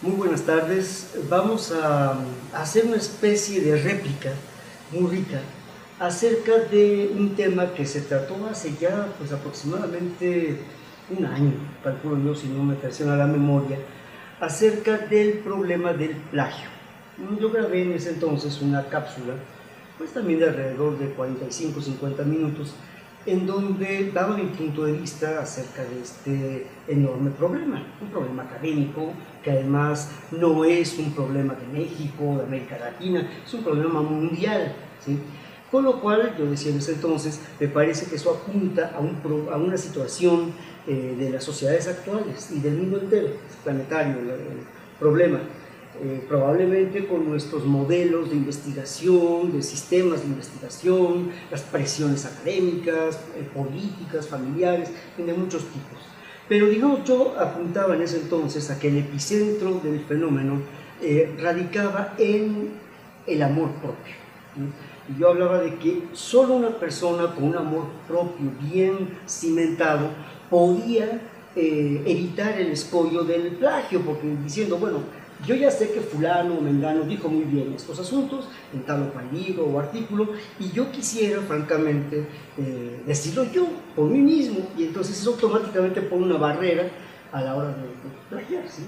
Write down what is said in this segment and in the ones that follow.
Muy buenas tardes. Vamos a hacer una especie de réplica muy rica acerca de un tema que se trató hace ya aproximadamente un año, calculo yo si no me traiciona la memoria, acerca del problema del plagio. Yo grabé en ese entonces una cápsula, pues también de alrededor de 45-50 minutos, en donde daba mi punto de vista acerca de este enorme problema, un problema académico que además no es un problema de México, de América Latina, es un problema mundial, ¿sí? Con lo cual, yo decía en ese entonces, me parece que eso apunta a una situación de las sociedades actuales y del mundo entero, planetario, el problema. Probablemente con nuestros modelos de investigación, de sistemas de investigación, las presiones académicas, políticas, familiares, de muchos tipos. Pero digamos, yo apuntaba en ese entonces a que el epicentro del fenómeno radicaba en el amor propio. Y yo hablaba de que solo una persona con un amor propio bien cimentado podía evitar el escollo del plagio, porque diciendo, bueno, yo ya sé que fulano o mengano dijo muy bien estos asuntos en tal o cual libro o artículo, y yo quisiera, francamente, decirlo yo, por mí mismo, y entonces eso automáticamente pone una barrera a la hora de plagiar, ¿sí?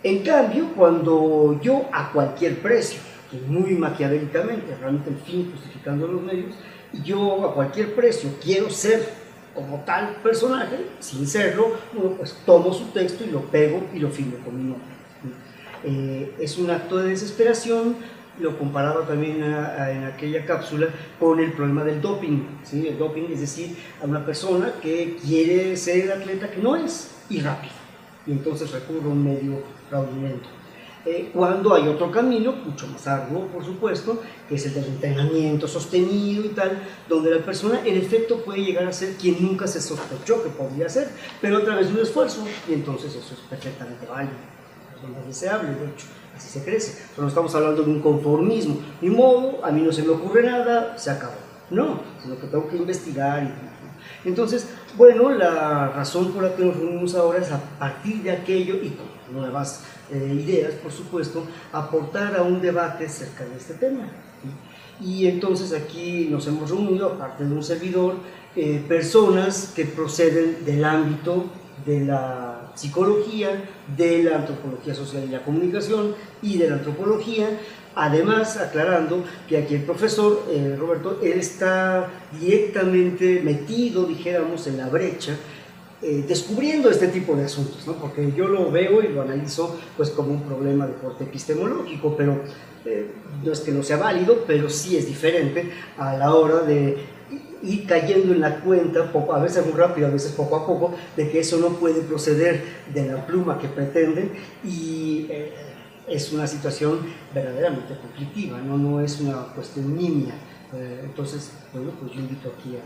En cambio, cuando yo a cualquier precio, que muy maquiavélicamente, realmente el fin justificando los medios, yo a cualquier precio quiero ser como tal personaje, sin serlo, bueno, pues tomo su texto y lo pego y lo firmo con mi nombre. Es un acto de desesperación. Lo comparaba también en aquella cápsula con el problema del doping, ¿sí? El doping, es decir, a una persona que quiere ser el atleta que no es y rápido, y entonces recurre a un medio fraudulento. Cuando hay otro camino, mucho más arduo, por supuesto, que es el del entrenamiento sostenido y tal, donde la persona en efecto puede llegar a ser quien nunca se sospechó que podría ser, pero a través de un esfuerzo, y entonces eso es perfectamente válido. Es lo deseable, de hecho, así se crece. Pero no estamos hablando de un conformismo, ni modo, a mí no se me ocurre nada, se acabó. No, sino que tengo que investigar. Entonces, bueno, la razón por la que nos reunimos ahora es a partir de aquello y con nuevas ideas, por supuesto, aportar a un debate acerca de este tema. Y entonces aquí nos hemos reunido, aparte de un servidor, personas que proceden del ámbito de la psicología, de la antropología social y la comunicación y de la antropología. Además, aclarando que aquí el profesor Roberto, él está directamente metido, dijéramos, en la brecha, descubriendo este tipo de asuntos, ¿no? Porque yo lo veo y lo analizo pues como un problema de corte epistemológico, pero no es que no sea válido, pero sí es diferente a la hora de ir cayendo en la cuenta, a veces muy rápido, a veces poco a poco, de que eso no puede proceder de la pluma que pretenden, y es una situación verdaderamente conflictiva, no es una cuestión nimia. Entonces, bueno, pues yo invito aquí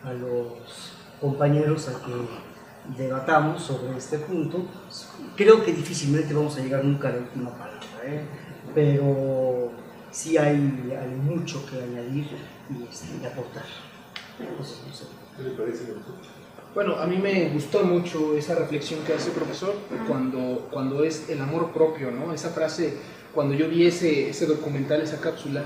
a los compañeros a que debatamos sobre este punto. Creo que difícilmente vamos a llegar nunca a la última palabra, pero sí hay mucho que añadir y aportar. Entonces, no sé. ¿Qué le parece? Bueno, a mí me gustó mucho esa reflexión que hace el profesor cuando es el amor propio, ¿no? Esa frase, cuando yo vi ese documental, esa cápsula,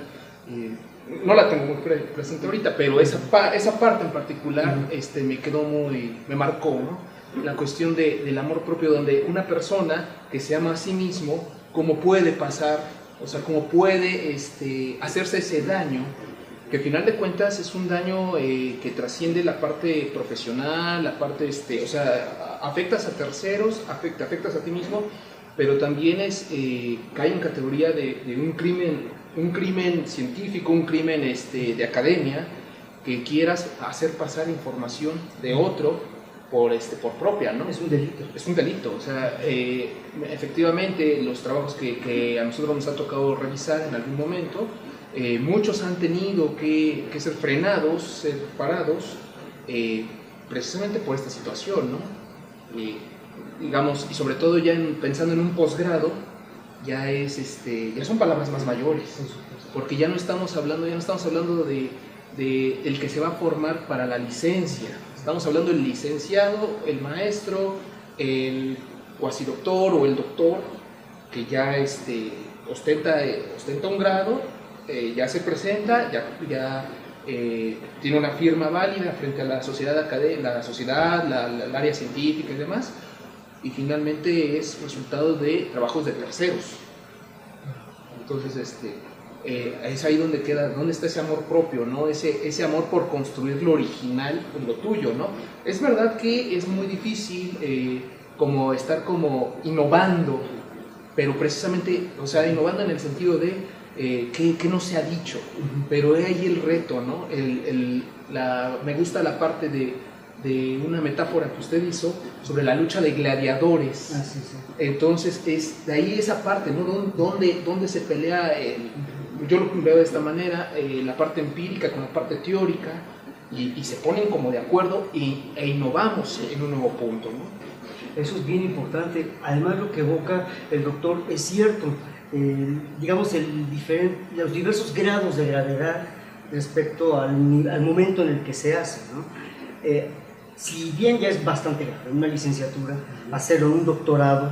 no la tengo muy presente ahorita, pero esa parte en particular me quedó me marcó, ¿no? La cuestión del amor propio, donde una persona que se ama a sí mismo, cómo puede pasar, o sea, cómo puede hacerse ese daño, que al final de cuentas es un daño que trasciende la parte profesional, la parte, o sea, afectas a terceros, afectas a ti mismo, pero también cae en categoría de un crimen científico, un crimen de academia, que quieras hacer pasar información de otro por propia, ¿no? Es un delito. Es un delito, o sea, efectivamente los trabajos que a nosotros nos ha tocado revisar en algún momento, muchos han tenido que ser frenados, ser parados, precisamente por esta situación, ¿no? Digamos, y sobre todo ya pensando en un posgrado, ya son palabras más mayores, porque ya no estamos hablando del que se va a formar para la licencia, estamos hablando del licenciado, el maestro, el cuasi doctor o el doctor, que ya ostenta un grado, ya se presenta, ya tiene una firma válida frente a la sociedad académica, el área científica y demás, y finalmente es resultado de trabajos de terceros. Entonces, es ahí donde está ese amor propio, ¿no? Ese amor por construir lo original en lo tuyo, ¿no? Es verdad que es muy difícil como estar como innovando, pero precisamente, o sea, innovando en el sentido de que no se ha dicho, pero es ahí el reto, ¿no? Me gusta la parte de una metáfora que usted hizo sobre la lucha de gladiadores. Sí. Entonces, es de ahí esa parte, ¿no? Donde se pelea, yo lo veo de esta manera, la parte empírica con la parte teórica, y se ponen como de acuerdo e innovamos en un nuevo punto, ¿no? Eso es bien importante. Además, lo que evoca el doctor es cierto. Digamos, los diversos grados de gravedad respecto al momento en el que se hace, ¿no? Si bien ya es bastante grave una licenciatura, hacerlo en un doctorado,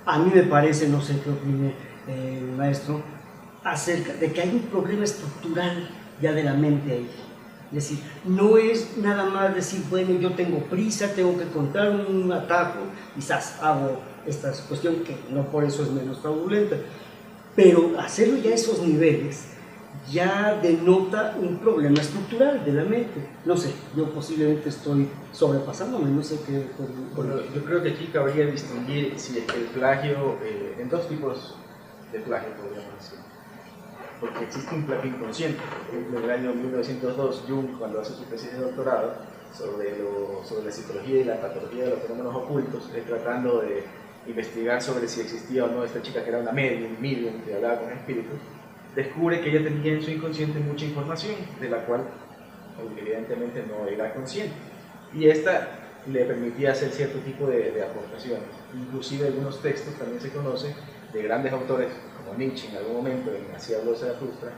a mí me parece, no sé qué opine el maestro, acerca de que hay un problema estructural ya de la mente ahí. Es decir, no es nada más decir, bueno, yo tengo prisa, tengo que encontrar un atajo, quizás hago esta cuestión que no por eso es menos fraudulenta, pero hacerlo ya a esos niveles ya denota un problema estructural de la mente. No sé, yo posiblemente estoy sobrepasándome, no sé qué. Bueno, yo creo que aquí cabría distinguir si es que el plagio, en dos tipos de plagio podríamos decir. Porque existe un plagio inconsciente. Por ejemplo, en el año 1902, Jung, cuando hace su tesis de doctorado sobre la psicología y la patología de los fenómenos ocultos, tratando de investigar sobre si existía o no esta chica que era una medium que hablaba con espíritus, descubre que ella tenía en su inconsciente mucha información, de la cual evidentemente no era consciente. Y esta le permitía hacer cierto tipo de aportaciones. Inclusive algunos textos también se conocen de grandes autores, como Nietzsche en algún momento, en Así habló Zaratustra,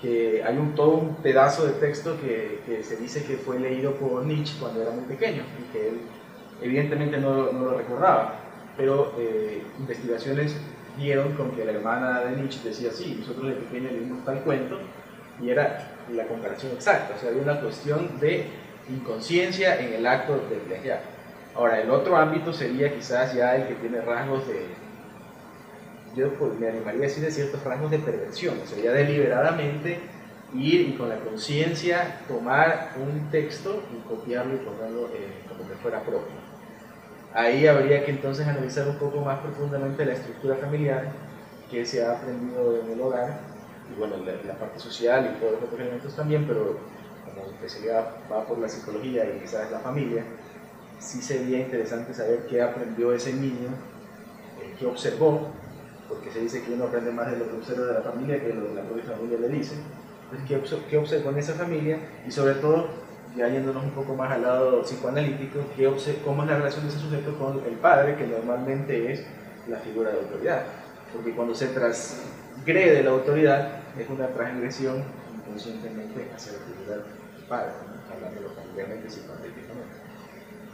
que hay todo un pedazo de texto que se dice que fue leído por Nietzsche cuando era muy pequeño y que él evidentemente no lo recordaba, pero investigaciones dieron con que la hermana de Nietzsche decía, sí, nosotros de pequeño leímos tal cuento, y era la comparación exacta, o sea, había una cuestión de inconsciencia en el acto de plagiar. Ahora, el otro ámbito sería quizás ya el que tiene rasgos yo me animaría a decir de ciertos rasgos de perversión, o sea, ya deliberadamente ir y con la conciencia tomar un texto y copiarlo y ponerlo como que fuera propio. Ahí habría que entonces analizar un poco más profundamente la estructura familiar que se ha aprendido en el hogar, y bueno, la parte social y todos los otros elementos también, pero como mi especialidad va por la psicología y quizás la familia, sí sería interesante saber qué aprendió ese niño, qué observó, porque se dice que uno aprende más de lo que observa de la familia que de lo que la propia familia le dice. Entonces, ¿qué observó en esa familia? Y sobre todo, ya yéndonos un poco más al lado psicoanalítico, cómo es la relación de ese sujeto con el padre, que normalmente es la figura de autoridad. Porque cuando se transgrede la autoridad, es una transgresión inconscientemente hacia la figura del padre, ¿no? Hablando familiarmente y psicoanalíticamente.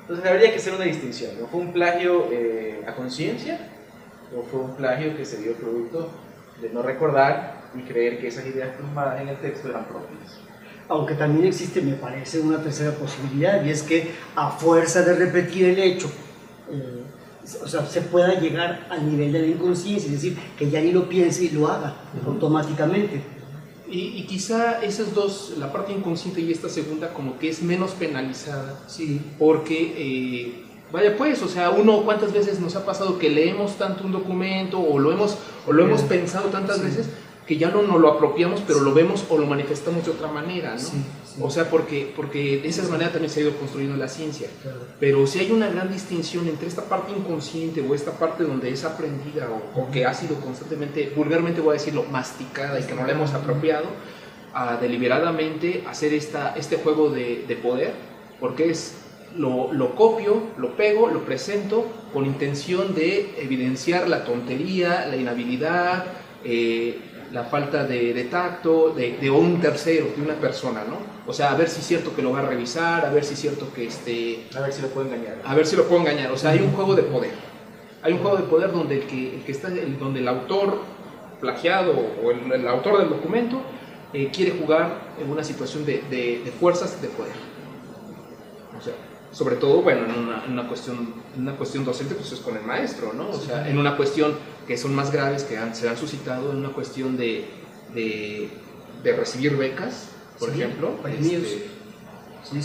Entonces habría que hacer una distinción, ¿no? ¿Fue un plagio a conciencia o fue un plagio que se dio producto de no recordar y creer que esas ideas plasmadas en el texto eran propias? Aunque también existe, me parece, una tercera posibilidad, y es que a fuerza de repetir el hecho, o sea, se pueda llegar al nivel de la inconsciencia, es decir, que ya ni lo piense y lo haga automáticamente. Y quizá esas dos, la parte inconsciente y esta segunda, como que es menos penalizada, sí, porque vaya pues, o sea, ¿cuántas veces nos ha pasado que leemos tanto un documento o lo hemos pensado tantas veces que ya no nos lo apropiamos, pero lo vemos o lo manifestamos de otra manera, ¿no? Sí. O sea, porque de esa manera también se ha ido construyendo la ciencia. Claro. Pero si hay una gran distinción entre esta parte inconsciente o esta parte donde es aprendida o que ha sido constantemente, vulgarmente voy a decirlo, masticada y que no la hemos apropiado, a deliberadamente hacer este juego de poder, porque es lo copio, lo pego, lo presento con intención de evidenciar la tontería, la inhabilidad, la falta de tacto de un tercero, de una persona, ¿no? O sea, a ver si es cierto que lo va a revisar, a ver si es cierto que a ver si lo puedo engañar. a ver si lo puedo engañar. O sea, hay un juego de poder. Hay un juego de poder donde donde el autor plagiado o el autor del documento quiere jugar en una situación de fuerzas de poder. O sea, sobre todo, bueno, en una cuestión docente, pues es con el maestro, ¿no? O sea, en una cuestión que son más graves, que se han suscitado, en una cuestión de recibir becas, por ejemplo.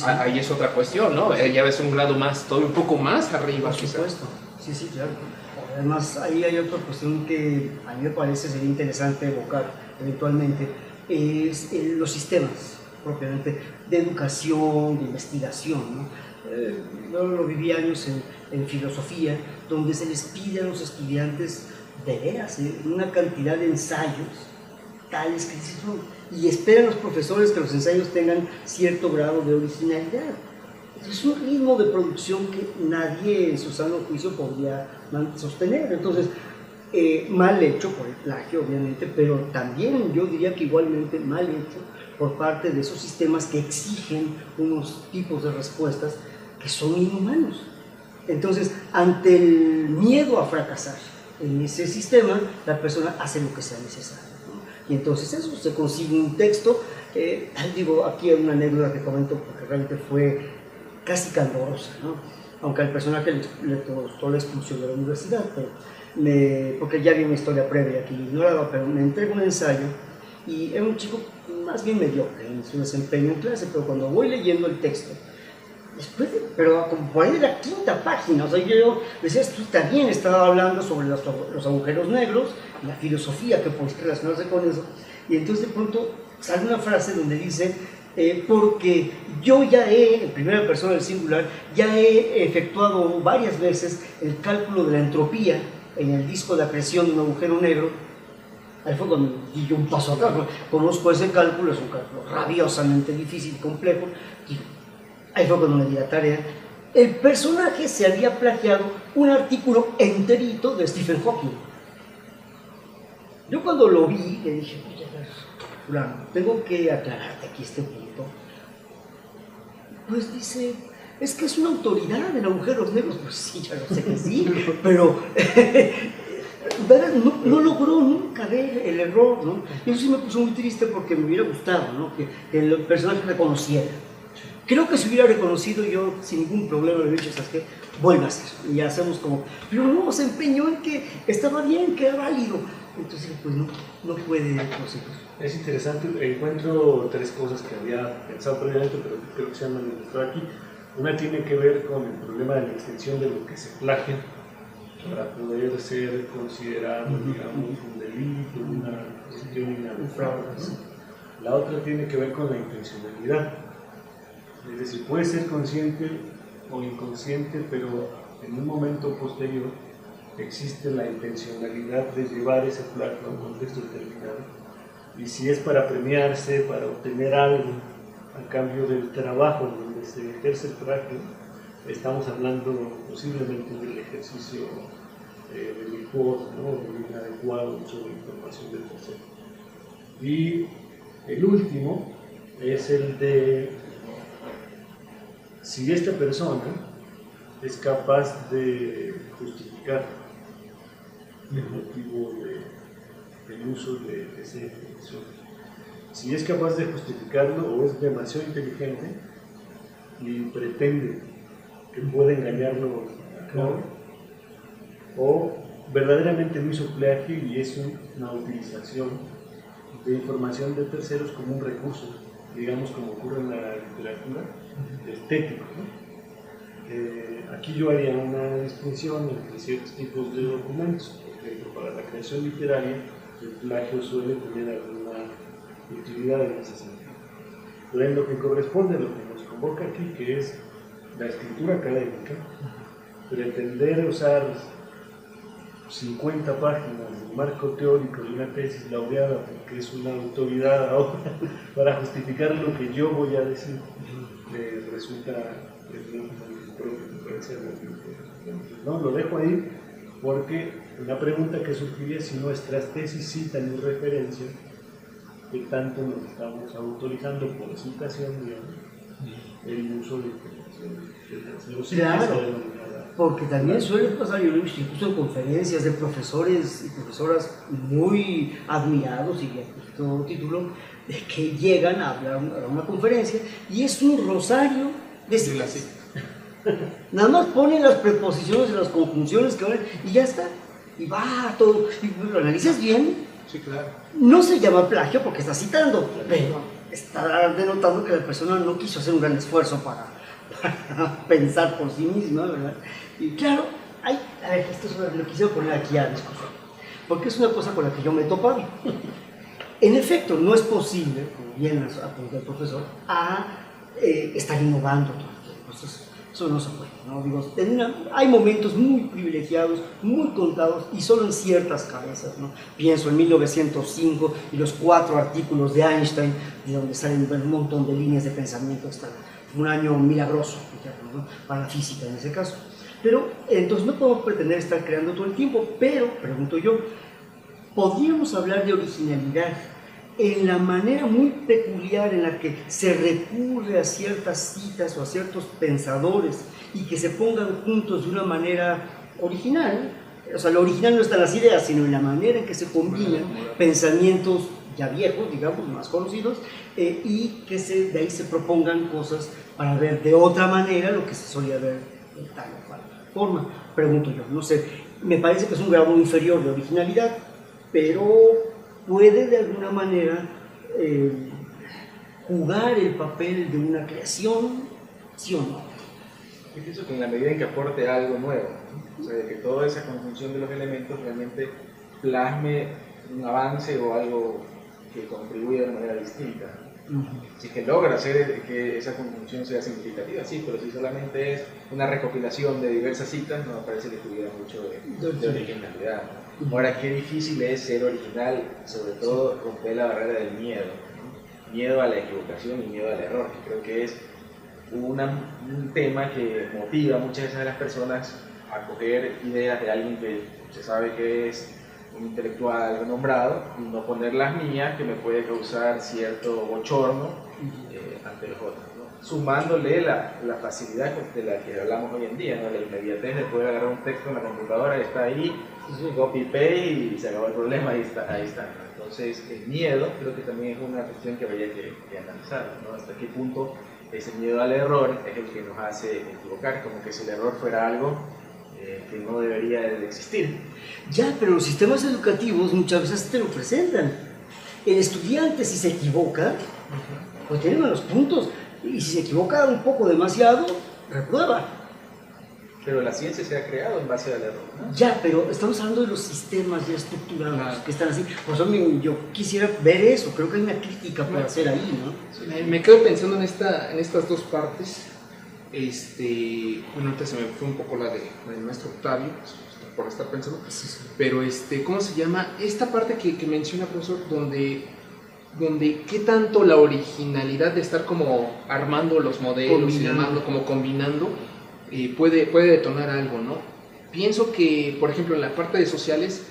Ahí es otra cuestión, ¿no? Ya ves un grado más, todo un poco más arriba. Por supuesto, sí, claro. Además, ahí hay otra cuestión que a mí me parece sería interesante evocar eventualmente, es los sistemas propiamente de educación, de investigación, ¿no? Yo lo viví años en filosofía, donde se les pide a los estudiantes de veras una cantidad de ensayos tales que dicen, y esperan los profesores que los ensayos tengan cierto grado de originalidad. Es un ritmo de producción que nadie en su sano juicio podría sostener. Entonces, mal hecho por el plagio, obviamente, pero también yo diría que igualmente mal hecho por parte de esos sistemas que exigen unos tipos de respuestas que son inhumanos. Entonces, ante el miedo a fracasar en ese sistema, la persona hace lo que sea necesario, ¿no? Y entonces eso, se consigue un texto. Digo, aquí hay una anécdota que comento porque realmente fue casi candorosa, ¿no? Aunque al personaje le costó la expulsión de la universidad, pero porque ya había una historia previa que ignoraba, pero me entrega un ensayo y era un chico más bien mediocre en su desempeño en clase, pero cuando voy leyendo el texto, pero como por ahí de la quinta página, o sea, yo decía, esto está bien, estaba hablando sobre los agujeros negros, la filosofía que puede relacionarse con eso, y entonces de pronto sale una frase donde dice, porque yo ya en primera persona del singular, ya he efectuado varias veces el cálculo de la entropía en el disco de acreción de un agujero negro. Ahí fue cuando di yo un paso atrás, ¿no? Conozco ese cálculo, es un cálculo rabiosamente difícil y complejo, y ahí fue cuando me di la tarea. El personaje se había plagiado un artículo enterito de Stephen Hawking. Yo cuando lo vi, le dije, oye, fulano, tengo que aclararte aquí este punto. Pues dice, es que es una autoridad en agujeros negros. Pues sí, ya lo sé que sí, pero no logró nunca ver el error, ¿no? Y eso sí me puso muy triste porque me hubiera gustado, ¿no? que el personaje reconociera. Creo que si hubiera reconocido, yo sin ningún problema le hubiera dicho, ¿sabes qué? Vuelve a hacer, y ya hacemos como... Pero no, se empeñó en que estaba bien, que era válido. Entonces, pues no puede proseguir. Es interesante, encuentro tres cosas que había pensado previamente, pero creo que se han manifestado aquí. Una tiene que ver con el problema de la extensión de lo que se plagia para poder ser considerado, digamos, un delito, una cuestión inadecuada, ¿no? La otra tiene que ver con la intencionalidad. Es decir, puede ser consciente o inconsciente, pero en un momento posterior existe la intencionalidad de llevar ese plagio a un contexto determinado. Y si es para premiarse, para obtener algo a cambio del trabajo donde se ejerce el plagio, estamos hablando posiblemente del ejercicio delictuoso, ¿no? De inadecuado uso de información del tercero. Y el último es el de si esta persona es capaz de justificar el motivo del uso de esa información. Si es capaz de justificarlo o es demasiado inteligente y pretende que puede engañarlo, ¿no? O verdaderamente no hizo plagio y es una utilización de información de terceros como un recurso, digamos como ocurre en la literatura, estético, ¿no? Aquí yo haría una distinción entre ciertos tipos de documentos. Por ejemplo, para la creación literaria, el plagio suele tener alguna utilidad en ese sentido. Pero en lo que corresponde a lo que nos convoca aquí, que es la escritura académica, pretender usar 50 páginas de marco teórico de una tesis laureada porque es una autoridad ahora para justificar lo que yo voy a decir, resulta no, lo dejo ahí porque una pregunta que surgiría si nuestras tesis citan en referencia que tanto nos estamos autorizando por citación, digamos, el uso de los Claro, porque también suele pasar, yo lo he visto incluso en conferencias de profesores y profesoras muy admirados y de todo título, de que llegan a hablar a una conferencia y es un rosario de citas. Nada más ponen las preposiciones y las conjunciones que van y ya está. Y va todo, y lo analizas bien. Sí, claro. No se llama plagio porque está citando, pero está denotando que la persona no quiso hacer un gran esfuerzo para pensar por sí misma, ¿verdad? Y claro, a ver, esto es lo quisiera poner aquí a discusión, porque es una cosa con la que yo me he topado. En efecto, no es posible, como bien apuntó el profesor, estar innovando todo el tiempo. Eso no se puede, ¿no? Digo, hay momentos muy privilegiados, muy contados y solo en ciertas cabezas, ¿no? Pienso en 1905 y los 4 artículos de Einstein, de donde salen un montón de líneas de pensamiento. Un año milagroso, ¿no? Para la física en ese caso. Pero entonces no podemos pretender estar creando todo el tiempo, pero, pregunto yo, ¿podríamos hablar de originalidad en la manera muy peculiar en la que se recurre a ciertas citas o a ciertos pensadores y que se pongan juntos de una manera original? O sea, lo original no está en las ideas, sino en la manera en que se combinan pensamientos ya viejos, digamos, más conocidos, y que de ahí se propongan cosas para ver de otra manera lo que se solía ver de tal o cual forma. Pregunto yo, no sé, me parece que es un grado inferior de originalidad, pero puede de alguna manera jugar el papel de una creación, ¿sí o no? Yo pienso que en la medida en que aporte algo nuevo, ¿no? O sea, de que toda esa conjunción de los elementos realmente plasme un avance o algo que contribuya de una manera distinta. Si es que logra hacer que esa conjunción sea significativa, sí, pero si solamente es una recopilación de diversas citas, no me parece que tuviera mucho de originalidad. Ahora, qué difícil es ser original, sobre todo romper la barrera del miedo, ¿no? Miedo a la equivocación y miedo al error, que creo que es un tema que motiva muchas veces a las personas a coger ideas de alguien que se sabe que es un intelectual renombrado y no poner las mías, que me puede causar cierto bochorno ante los otros, ¿no? Sumándole la facilidad de la que hablamos hoy en día, ¿no? La inmediatez de poder agarrar un texto en la computadora, está ahí, copy paste y se acabó el problema, ahí está, ¿no? Entonces el miedo creo que también es una cuestión que habría que analizar, ¿no? Hasta qué punto ese miedo al error es el que nos hace equivocar, como que si el error fuera algo que no debería de existir. Ya, pero los sistemas educativos muchas veces te lo presentan. El estudiante, si se equivoca, pues tiene malos puntos, y si se equivoca un poco demasiado, reprueba. Pero la ciencia se ha creado en base al error, ¿no? Ya, pero estamos hablando de los sistemas ya estructurados, que están así. Por eso yo quisiera ver eso, creo que hay una crítica por hacer ahí, ¿no? Me quedo pensando en estas dos partes. Bueno, ahorita se me fue un poco la del maestro Octavio, por estar pensando, pero ¿cómo se llama? Esta parte que menciona el profesor, donde qué tanto la originalidad de estar como armando los modelos y demás, como combinando, puede detonar algo, ¿no? Pienso que, por ejemplo, en la parte de sociales,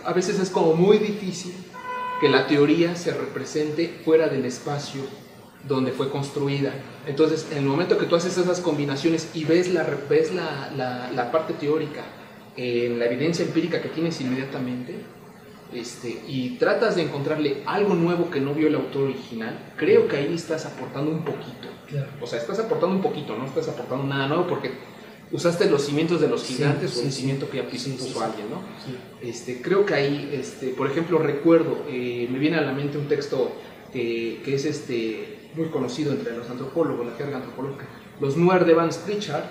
a veces es como muy difícil que la teoría se represente fuera del espacio donde fue construida. Entonces, en el momento que tú haces esas combinaciones y ves la parte teórica en la evidencia empírica que tienes inmediatamente, y tratas de encontrarle algo nuevo que no vio el autor original, creo que ahí estás aportando un poquito. Claro. O sea, estás aportando un poquito, no estás aportando nada nuevo porque usaste los cimientos de los gigantes o el cimiento que ya puso alguien, ¿no? Sí. Creo que ahí, por ejemplo, recuerdo, me viene a la mente un texto que es muy conocido entre los antropólogos, la jerga antropológica, los Nuer de Evans Pritchard.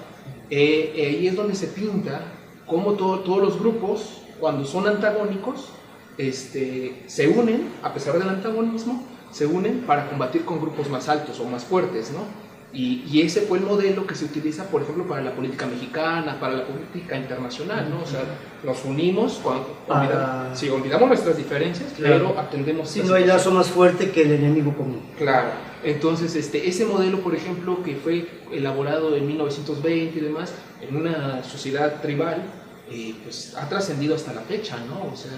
Ahí es donde se pinta cómo todos los grupos, cuando son antagónicos, se unen, a pesar del antagonismo, se unen para combatir con grupos más altos o más fuertes, ¿no? Y ese fue el modelo que se utiliza, por ejemplo, para la política mexicana, para la política internacional, ¿no? O sea, nos unimos, olvidamos nuestras diferencias, claro, pero atendemos... Si no hay lazo más fuerte que el enemigo común. Claro. Entonces, ese modelo, por ejemplo, que fue elaborado en 1920 y demás, en una sociedad tribal, pues ha trascendido hasta la fecha, ¿no? O sea,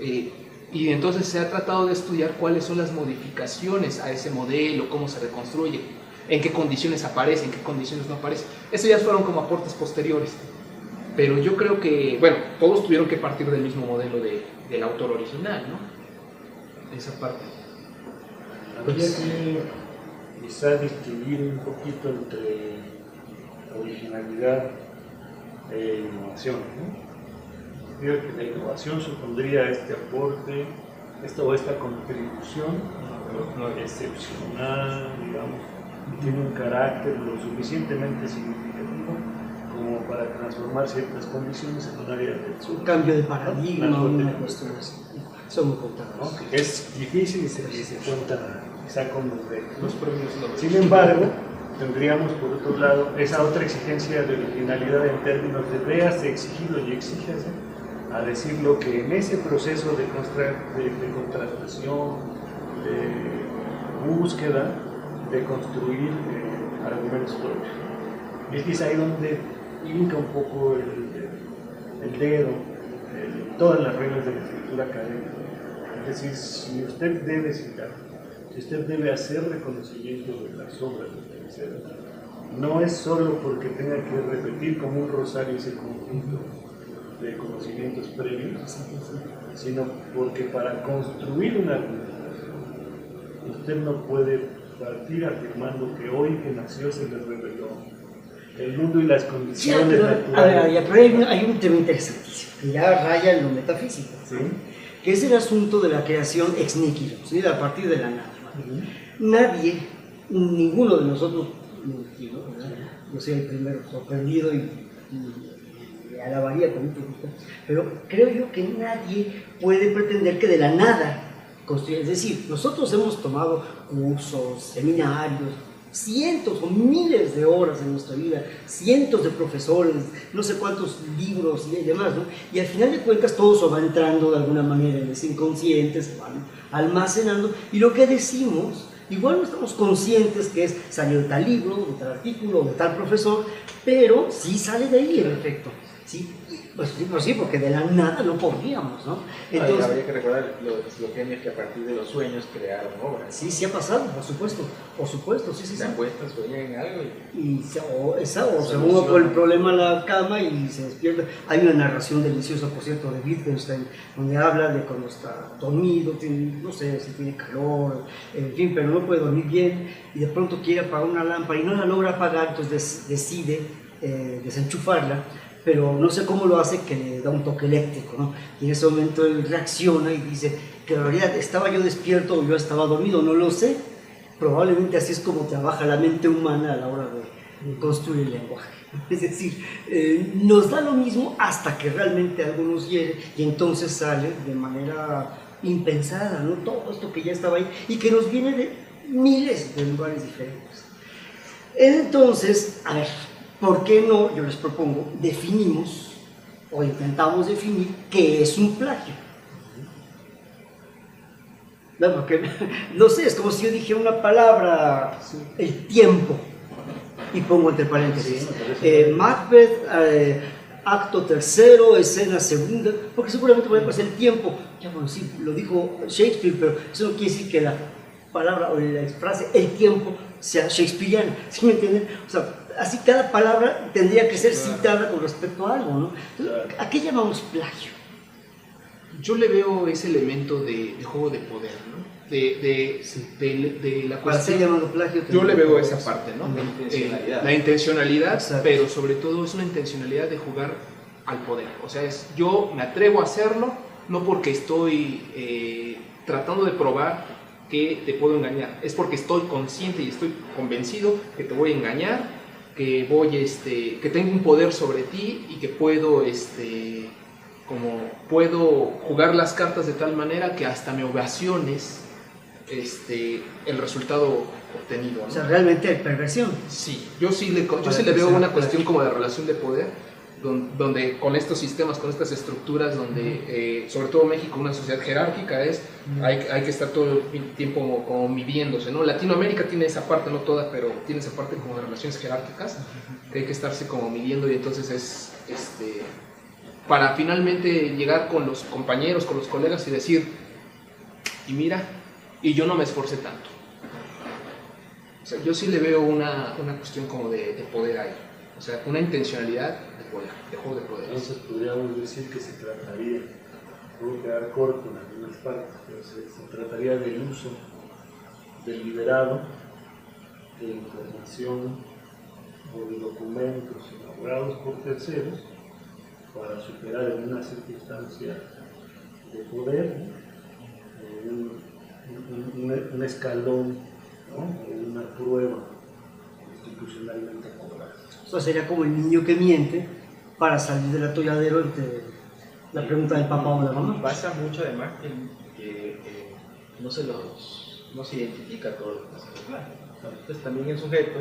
y entonces se ha tratado de estudiar cuáles son las modificaciones a ese modelo, cómo se reconstruye. en qué condiciones aparece, en qué condiciones no aparece. Eso ya fueron como aportes posteriores. Pero yo creo que, bueno, todos tuvieron que partir del mismo modelo del autor original, ¿no? Esa parte. Habría que quizá distinguir un poquito entre originalidad e innovación, ¿no? Creo que la innovación supondría este aporte, esta contribución excepcional, digamos, y tiene un carácter lo suficientemente significativo como para transformar ciertas condiciones en un área de Un cambio de paradigma, una cuestión así. Son muy contadas. ¿no? Que es difícil y se cuenta quizá con los premios. No. Sin embargo, tendríamos por otro lado esa otra exigencia de originalidad en términos de véase, exigirlo y exíjase, a decirlo que en ese proceso de contratación, de búsqueda, de construir argumentos propios. Y es quizá ahí donde hinca un poco el dedo, todas las reglas de la escritura académica. Es decir, si usted debe citar, si usted debe hacer reconocimiento de las obras de terceros, no es solo porque tenga que repetir como un rosario ese conjunto de conocimientos previos, sino porque para construir una argumentación, usted no puede partir afirmando que hoy que nació se le reveló el mundo y las condiciones naturales. Pero hay un tema interesantísimo, que ya raya en lo metafísico, ¿sí? Que es el asunto de la creación ex nihilo, ¿sí? A partir de la nada. Nadie, ninguno de nosotros, yo soy el primero sorprendido y alabaría con mucho gusto, pero creo yo que nadie puede pretender que de la nada construya. Es decir, nosotros hemos tomado cursos, seminarios, cientos o miles de horas en nuestra vida, cientos de profesores, no sé cuántos libros y demás, ¿no? Y al final de cuentas todo eso va entrando de alguna manera en ese inconsciente, se van almacenando, y lo que decimos, igual no estamos conscientes que es salió de tal libro, de tal artículo, de tal profesor, pero sí sale de ahí el efecto, ¿sí? Pues sí, porque de la nada no podríamos, ¿no? Entonces, habría que recordar los genios que a partir de los sueños crearon obras. Sí ha pasado, por supuesto, sí. Se acuestan, sueñan en algo o se mueve por el problema en la cama y se despierta. Hay una narración deliciosa, por cierto, de Wittgenstein, donde habla de cuando está dormido, no sé si tiene calor, en fin, pero no puede dormir bien y de pronto quiere apagar una lámpara y no la logra apagar, entonces decide desenchufarla, pero no sé cómo lo hace, que le da un toque eléctrico, ¿no? Y en ese momento él reacciona y dice que en realidad estaba yo despierto o yo estaba dormido, no lo sé. Probablemente así es como trabaja la mente humana a la hora de construir el lenguaje. Es decir, nos da lo mismo hasta que realmente algo nos hiere y entonces sale de manera impensada, ¿no? Todo esto que ya estaba ahí y que nos viene de miles de lugares diferentes. Entonces, a ver, ¿por qué no? Yo les propongo, definimos o intentamos definir qué es un plagio. No, porque, no sé, es como si yo dijera una palabra, el tiempo, y pongo entre paréntesis, Macbeth, acto tercero, escena segunda, porque seguramente puede pasar el tiempo. Ya bueno, sí, lo dijo Shakespeare, pero eso no quiere decir que la palabra o la frase, el tiempo, sea shakespeariana, ¿sí me entienden? O sea, así cada palabra tendría que ser citada con respecto a algo, ¿no? Entonces, ¿a qué llamamos plagio? Yo le veo ese elemento de juego de poder, ¿no? De la Para ser llamado plagio, yo le veo esa parte, ¿no? La intencionalidad, exacto. Pero sobre todo es una intencionalidad de jugar al poder. O sea, yo me atrevo a hacerlo, no porque estoy tratando de probar que te puedo engañar, es porque estoy consciente y estoy convencido que te voy a engañar, que que tengo un poder sobre ti y que puedo jugar las cartas de tal manera que hasta me ovaciones el resultado obtenido, ¿no? O sea, realmente hay perversión. Sí, yo sí le veo una cuestión como de relación de poder, donde con estos sistemas, con estas estructuras, donde sobre todo México, una sociedad jerárquica, hay que estar todo el tiempo como midiéndose, ¿no? Latinoamérica tiene esa parte, no toda, pero tiene esa parte como de relaciones jerárquicas, que hay que estarse como midiendo, y entonces para finalmente llegar con los compañeros, con los colegas y decir, y mira, y yo no me esforcé tanto. O sea, yo sí le veo una cuestión como de poder ahí. O sea, una intencionalidad de poder, de juego de poder. Entonces podríamos decir que se trataría, puedo quedar corto en algunas partes, pero se trataría del uso deliberado de información o de documentos elaborados por terceros para superar en una circunstancia de poder un escalón, ¿no? Una prueba institucionalmente acordada. Eso sería como el niño que miente para salir del atolladero entre la pregunta del papá o la mamá. Pasa mucho además que no se identifica todo lo que pasa en el plagio. Entonces también el sujeto,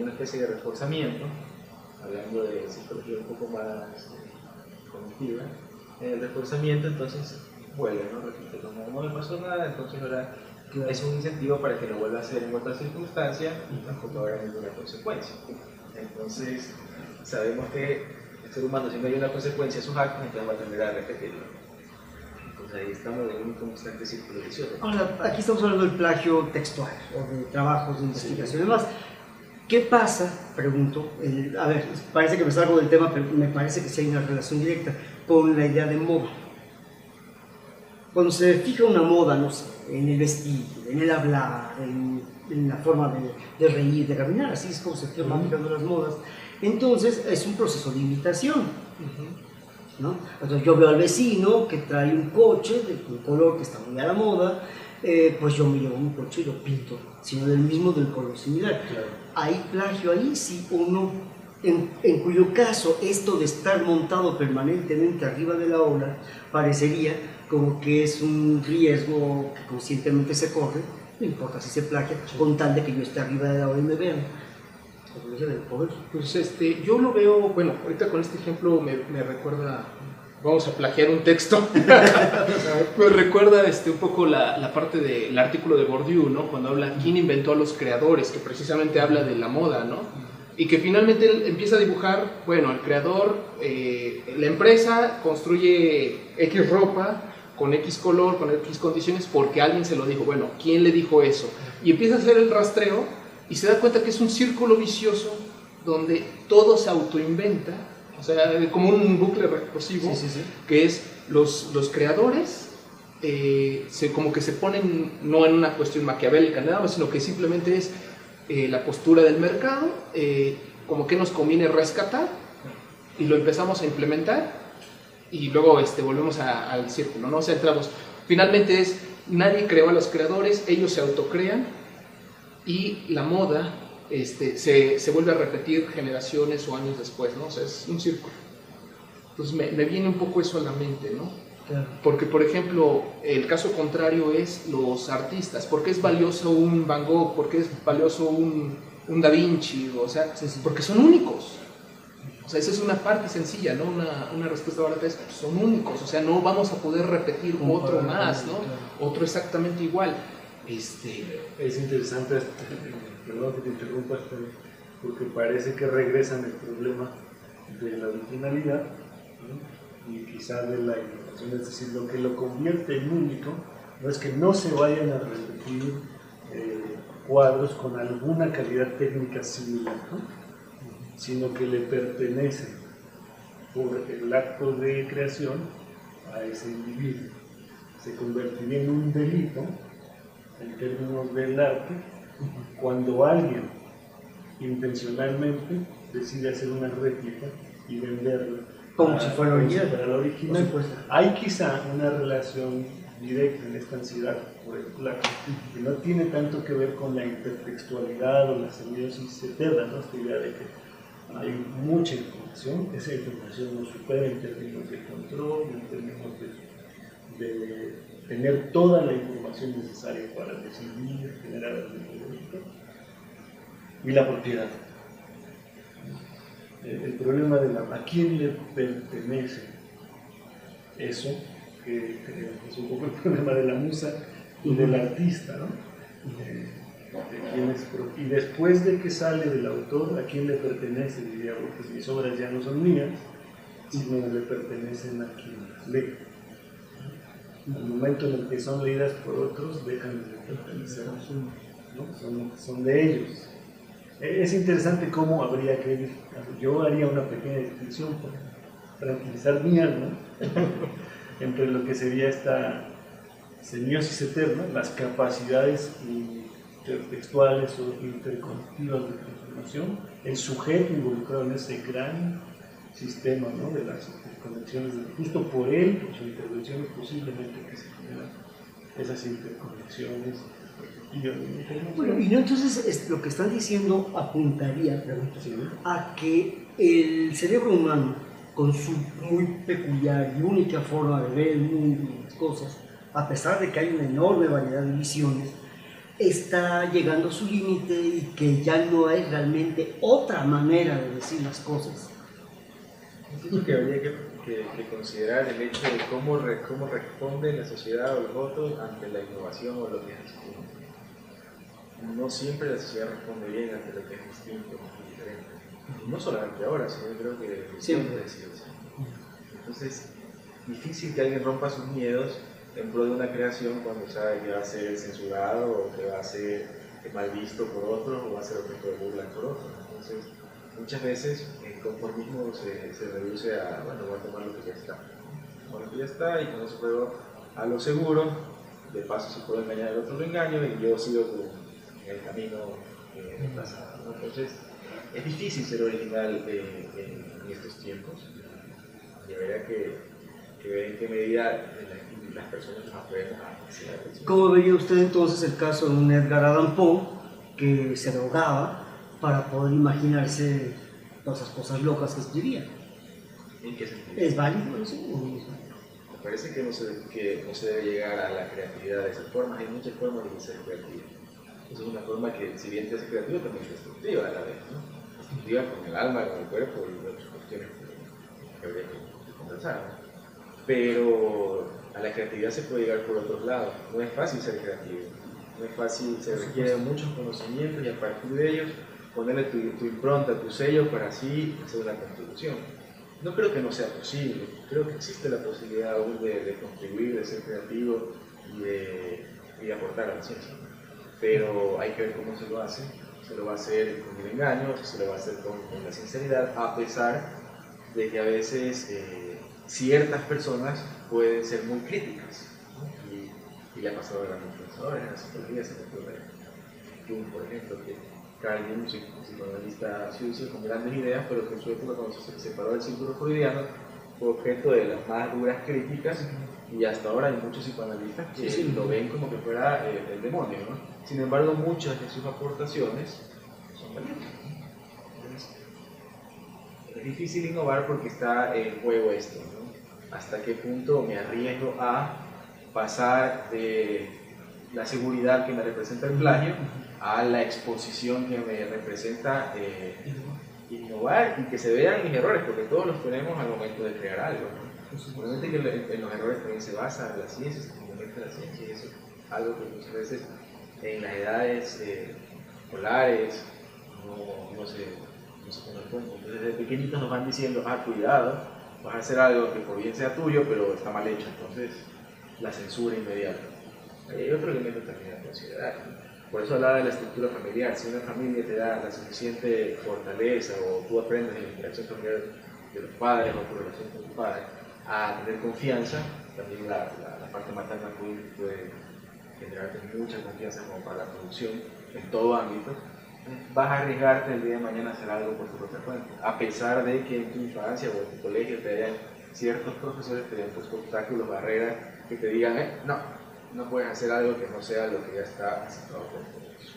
una especie de reforzamiento, hablando de psicología un poco más cognitiva, el reforzamiento entonces vuelve, ¿no? Repite, como no me pasó nada, entonces ahora es un incentivo para que lo vuelva a hacer en otra circunstancia y tampoco habrá ninguna consecuencia. Entonces sabemos que el ser humano, si no hay una consecuencia a sus actos, entonces va a tender a repetirlo. Entonces ahí estamos en un constante círculo vicioso. Ahora, aquí estamos hablando del plagio textual o de trabajos de investigación. Además, ¿qué pasa? Pregunto, a ver, parece que me salgo del tema, pero me parece que sí hay una relación directa con la idea de moda. Cuando se fija una moda, no sé, en el vestir, en el hablar, en la forma de reír, de caminar, así es como se van fijando las modas, entonces es un proceso de imitación. ¿No? Entonces yo veo al vecino que trae un coche de un color que está muy a la moda, pues yo me llevo un coche y lo pinto, sino del color similar. Claro. ¿Hay plagio ahí, sí o no? En cuyo caso esto de estar montado permanentemente arriba de la ola parecería como que es un riesgo que conscientemente se corre, no importa si se plagia, con tal de que yo esté arriba de la ola y me vean. Pues yo lo veo, bueno, ahorita con este ejemplo me recuerda, vamos a plagiar un texto, me recuerda un poco la parte del artículo de Bourdieu, ¿no? Cuando habla quién inventó a los creadores, que precisamente habla de la moda, ¿no? Y que finalmente él empieza a dibujar, bueno, el creador, la empresa construye X ropa con X color, con X condiciones, porque alguien se lo dijo, bueno, ¿quién le dijo eso? Y empieza a hacer el rastreo y se da cuenta que es un círculo vicioso donde todo se autoinventa, o sea, como un bucle recursivo, que es los creadores como que se ponen no en una cuestión maquiavélica, nada, sino que simplemente es la postura del mercado, como que nos conviene rescatar, y lo empezamos a implementar, y luego volvemos al círculo, ¿no? O sea, entramos, finalmente nadie creó a los creadores, ellos se autocrean, y la moda se vuelve a repetir generaciones o años después, ¿no? O sea, es un círculo. Entonces me viene un poco eso a la mente, ¿no? Claro. Porque, por ejemplo, el caso contrario es los artistas. ¿Por qué es valioso un Van Gogh? ¿Por qué es valioso un Da Vinci? O sea, porque son únicos. O sea, esa es una parte sencilla, ¿no? Una respuesta barata es, son únicos. O sea, no vamos a poder repetir otro más, ¿no? Claro. Otro exactamente igual. Es interesante, perdón que te interrumpa, porque parece que regresan el problema de la originalidad, ¿no? Y quizá de la innovación, es decir, lo que lo convierte en único no es que no se vayan a repetir cuadros con alguna calidad técnica similar, ¿no? Sino que le pertenecen por el acto de creación a ese individuo. Se convertiría en un delito en términos del arte cuando alguien intencionalmente decide hacer una réplica y venderla como si fuera la original. Hay quizá una relación directa en esta ansiedad por el plagio que no tiene tanto que ver con la intertextualidad o la semiosis eterna, ¿no? Esta idea de que hay mucha información, esa información nos supera en términos de control, en términos de tener toda la información necesaria para decidir, generar algún producto, y la propiedad. El problema de a quién le pertenece eso, que es un poco el problema de la musa y del artista, ¿no? Y después de que sale del autor, ¿a quién le pertenece? Diría, pues mis obras ya no son mías, sino le pertenecen a quien las lee. Al momento en el que son leídas por otros, dejan de pertenecer ¿no? Son de ellos. Es interesante cómo habría que ir. Yo haría una pequeña distinción para utilizar mi alma entre lo que sería esta semiosis eterna, las capacidades intertextuales o interconectivas de transformación, el sujeto involucrado en ese gran sistema, ¿no?, de las interconexiones, justo por él, por su intervención, posiblemente que se generan esas interconexiones. Bueno, y no, entonces lo que están diciendo apuntaría, pregunto, a que el cerebro humano, con su muy peculiar y única forma de ver el mundo y las cosas, a pesar de que hay una enorme variedad de visiones, está llegando a su límite y que ya no hay realmente otra manera de decir las cosas. Entiendo que habría que considerar el hecho de cómo responde la sociedad o los otros ante la innovación o lo que es distinto. No siempre la sociedad responde bien ante lo que es distinto o diferente. No solamente ahora, sino yo creo que siempre ha sido así. Entonces, difícil que alguien rompa sus miedos en pro de una creación cuando sabe que va a ser censurado o que va a ser mal visto por otros o va a ser objeto de burla por otros. Entonces, muchas veces el conformismo se reduce a, bueno, voy a tomar lo que ya está. Tomar lo que ya está y con eso juego a lo seguro, de paso si puedo engañar al otro lo engaño y yo sigo en el camino pasado, ¿no? Entonces, es difícil ser original en estos tiempos y habría que ver en qué medida las personas nos aprenden a hacer. ¿Cómo vería usted entonces el caso de un Edgar Allan Poe que se drogaba para poder imaginarse todas esas cosas locas que escribía? ¿En qué sentido? ¿Es válido eso? Me parece que no se debe llegar a la creatividad de esas formas. Hay muchas formas de ser creativo. Esa es una forma que, si bien te hace creativo, también es destructiva a la vez, ¿no? Destructiva con el alma, con el cuerpo y otras cuestiones que habría que conversar, ¿no? Pero a la creatividad se puede llegar por otros lados. No es fácil ser creativo, no es fácil, se requieren muchos conocimientos y a partir de ellos ponerle tu impronta, tu sello para así hacer una contribución. No creo que no sea posible, creo que existe la posibilidad aún de contribuir, de ser creativo y de aportar a la ciencia. Pero hay que ver cómo se lo hace. Se lo va a hacer con el engaño, se lo va a hacer con la sinceridad, a pesar de que a veces ciertas personas pueden ser muy críticas, ¿no? Y le ha pasado a grandes pensadores en la psicología, se me ocurre Jung, por ejemplo, que Carl Jung, un psicoanalista suizo con grandes ideas, pero que en su época, cuando se separó del círculo freudiano, fue objeto de las más duras críticas, y hasta ahora hay muchos psicoanalistas que lo ven como que fuera el demonio, ¿no? Sin embargo, muchas de sus aportaciones son valientes. Es difícil innovar porque está en juego esto, ¿no? ¿Hasta qué punto me arriesgo a pasar de la seguridad que me representa el plagio a la exposición que me representa innovar y que se vean mis errores? Porque todos los tenemos al momento de crear algo, ¿no? Obviamente que en los errores también se basa la ciencia, se fundamenta la ciencia, y eso es algo que muchas veces en las edades escolares no se pone en cuenta. Entonces desde pequeñitos nos van diciendo, cuidado, vas a hacer algo que por bien sea tuyo, pero está mal hecho, entonces la censura inmediata. Hay otro elemento también a considerar, ¿no? Por eso hablaba de la estructura familiar. Si una familia te da la suficiente fortaleza o tú aprendes en la interacción familiar de los padres o tu relación con tu padre a tener confianza, también la parte materna puede generarte mucha confianza como para la producción en todo ámbito. Vas a arriesgarte el día de mañana a hacer algo por tu propia cuenta, a pesar de que en tu infancia o en tu colegio te hayan ciertos profesores te hayan puesto obstáculos, barreras que te digan, no puedes hacer algo que no sea lo que ya está aceptado por todos.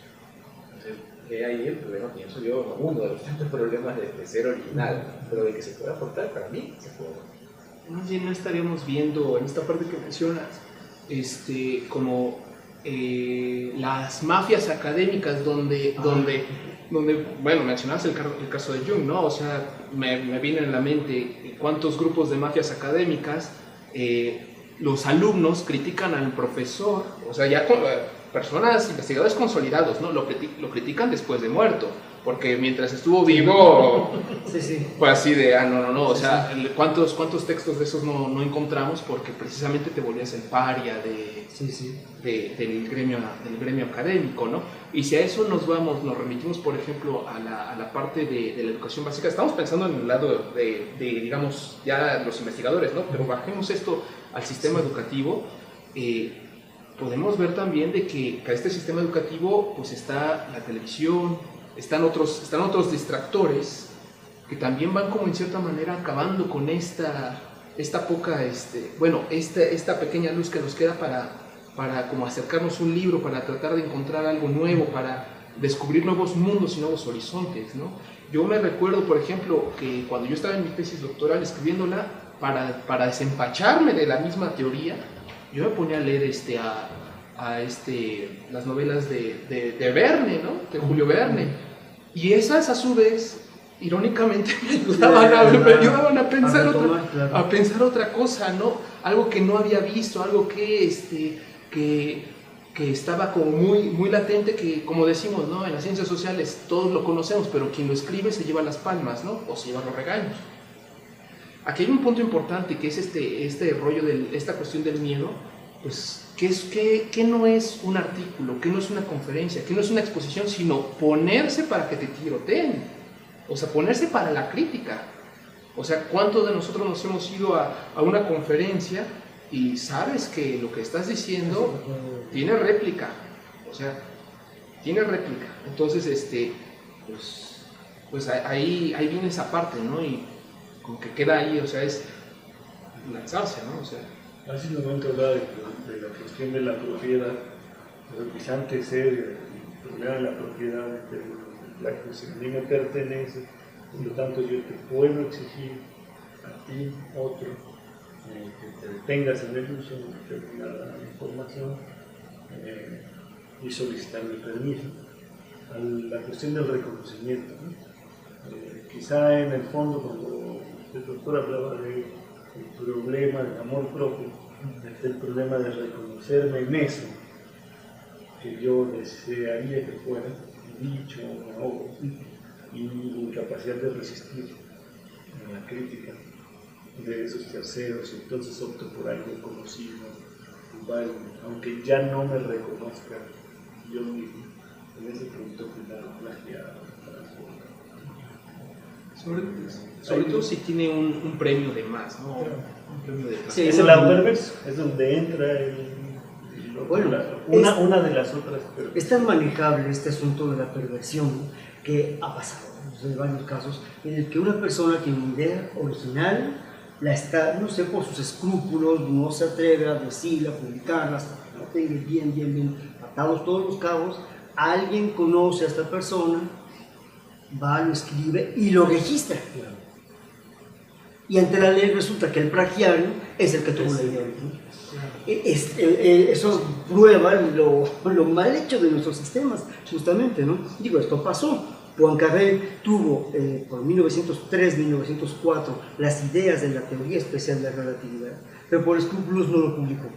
Entonces, ahí el problema, pienso yo, uno de los tantos problemas de ser original, pero de que se pueda aportar, para mí se puede. Más bien no estaríamos viendo en esta parte que mencionas, como las mafias académicas donde bueno, mencionabas el caso de Jung, ¿no? O sea, me viene en la mente cuántos grupos de mafias académicas los alumnos critican al profesor, o sea, ya personas, investigadores consolidados, ¿no? Lo critican después de muerto, porque mientras estuvo vivo, Sí, sí. fue así de, no, o Sí, sea, ¿cuántos textos de esos no encontramos? Porque precisamente te volvías el paria Sí, sí. del gremio académico, ¿no? Y si a eso nos remitimos, por ejemplo, a la parte de la educación básica, estamos pensando en el lado de, digamos, ya los investigadores, ¿no? Pero bajemos esto al sistema educativo, podemos ver también de que a este sistema educativo pues está la televisión, están otros distractores que también van como en cierta manera acabando con esta poca, esta pequeña luz que nos queda para como acercarnos a un libro, para tratar de encontrar algo nuevo, para descubrir nuevos mundos y nuevos horizontes, ¿no? Yo me recuerdo, por ejemplo, que cuando yo estaba en mi tesis doctoral escribiéndola, para desempacharme de la misma teoría, yo me ponía a leer las novelas de Verne, ¿no? De Julio Verne. Y esas, a su vez, irónicamente, me ayudaban a pensar otra cosa, ¿no? Algo que no había visto, algo que estaba como muy latente, que, como decimos, ¿no? En las ciencias sociales todos lo conocemos, pero quien lo escribe se lleva las palmas, ¿no? O se lleva los regaños. Aquí hay un punto importante, que es este rollo esta cuestión del miedo, pues, que no es un artículo, que no es una conferencia, que no es una exposición, sino ponerse para que te tiroteen, o sea, ponerse para la crítica. O sea, ¿cuántos de nosotros nos hemos ido a una conferencia y sabes que lo que estás diciendo tiene réplica? O sea, tiene réplica. Entonces, pues ahí viene esa parte, ¿no? Y como que queda ahí, o sea, es lanzarse, ¿no? O sea, hace un momento hablaba de la cuestión de la propiedad, pero quizá antes el problema de la propiedad de la que si a mí me pertenece, por lo tanto yo te puedo exigir a ti, otro, que te detengas en el uso de determinada información y solicitar mi permiso. A la cuestión del reconocimiento, ¿no? Quizá en el fondo, cuando el doctor hablaba del problema del amor propio, el problema de reconocerme en eso que yo desearía que fuera dicho o y mi capacidad de resistir a la crítica de esos terceros, y entonces opto por algo conocido, válido, aunque ya no me reconozca yo mismo en ese punto final plagiado. Sobre todo si tiene un premio de más, ¿no? Un premio de más. Sí, es el lado perverso, es donde entra una de las otras. Es tan manejable este asunto de la perversión que ha pasado en varios casos en el que una persona tiene una idea original, la está, no sé, por sus escrúpulos, no se atreve a decirla, a publicarla, hasta que no tenga bien atados todos los cabos. Alguien conoce a esta persona, va, lo escribe y lo registra. Y ante la ley resulta que el plagiario es el que tuvo la idea. Eso prueba lo mal hecho de nuestros sistemas, justamente, ¿no? Digo, esto pasó. Poincaré tuvo por 1903-1904 las ideas de la teoría especial de la relatividad, pero por escrúpulos no lo publicó.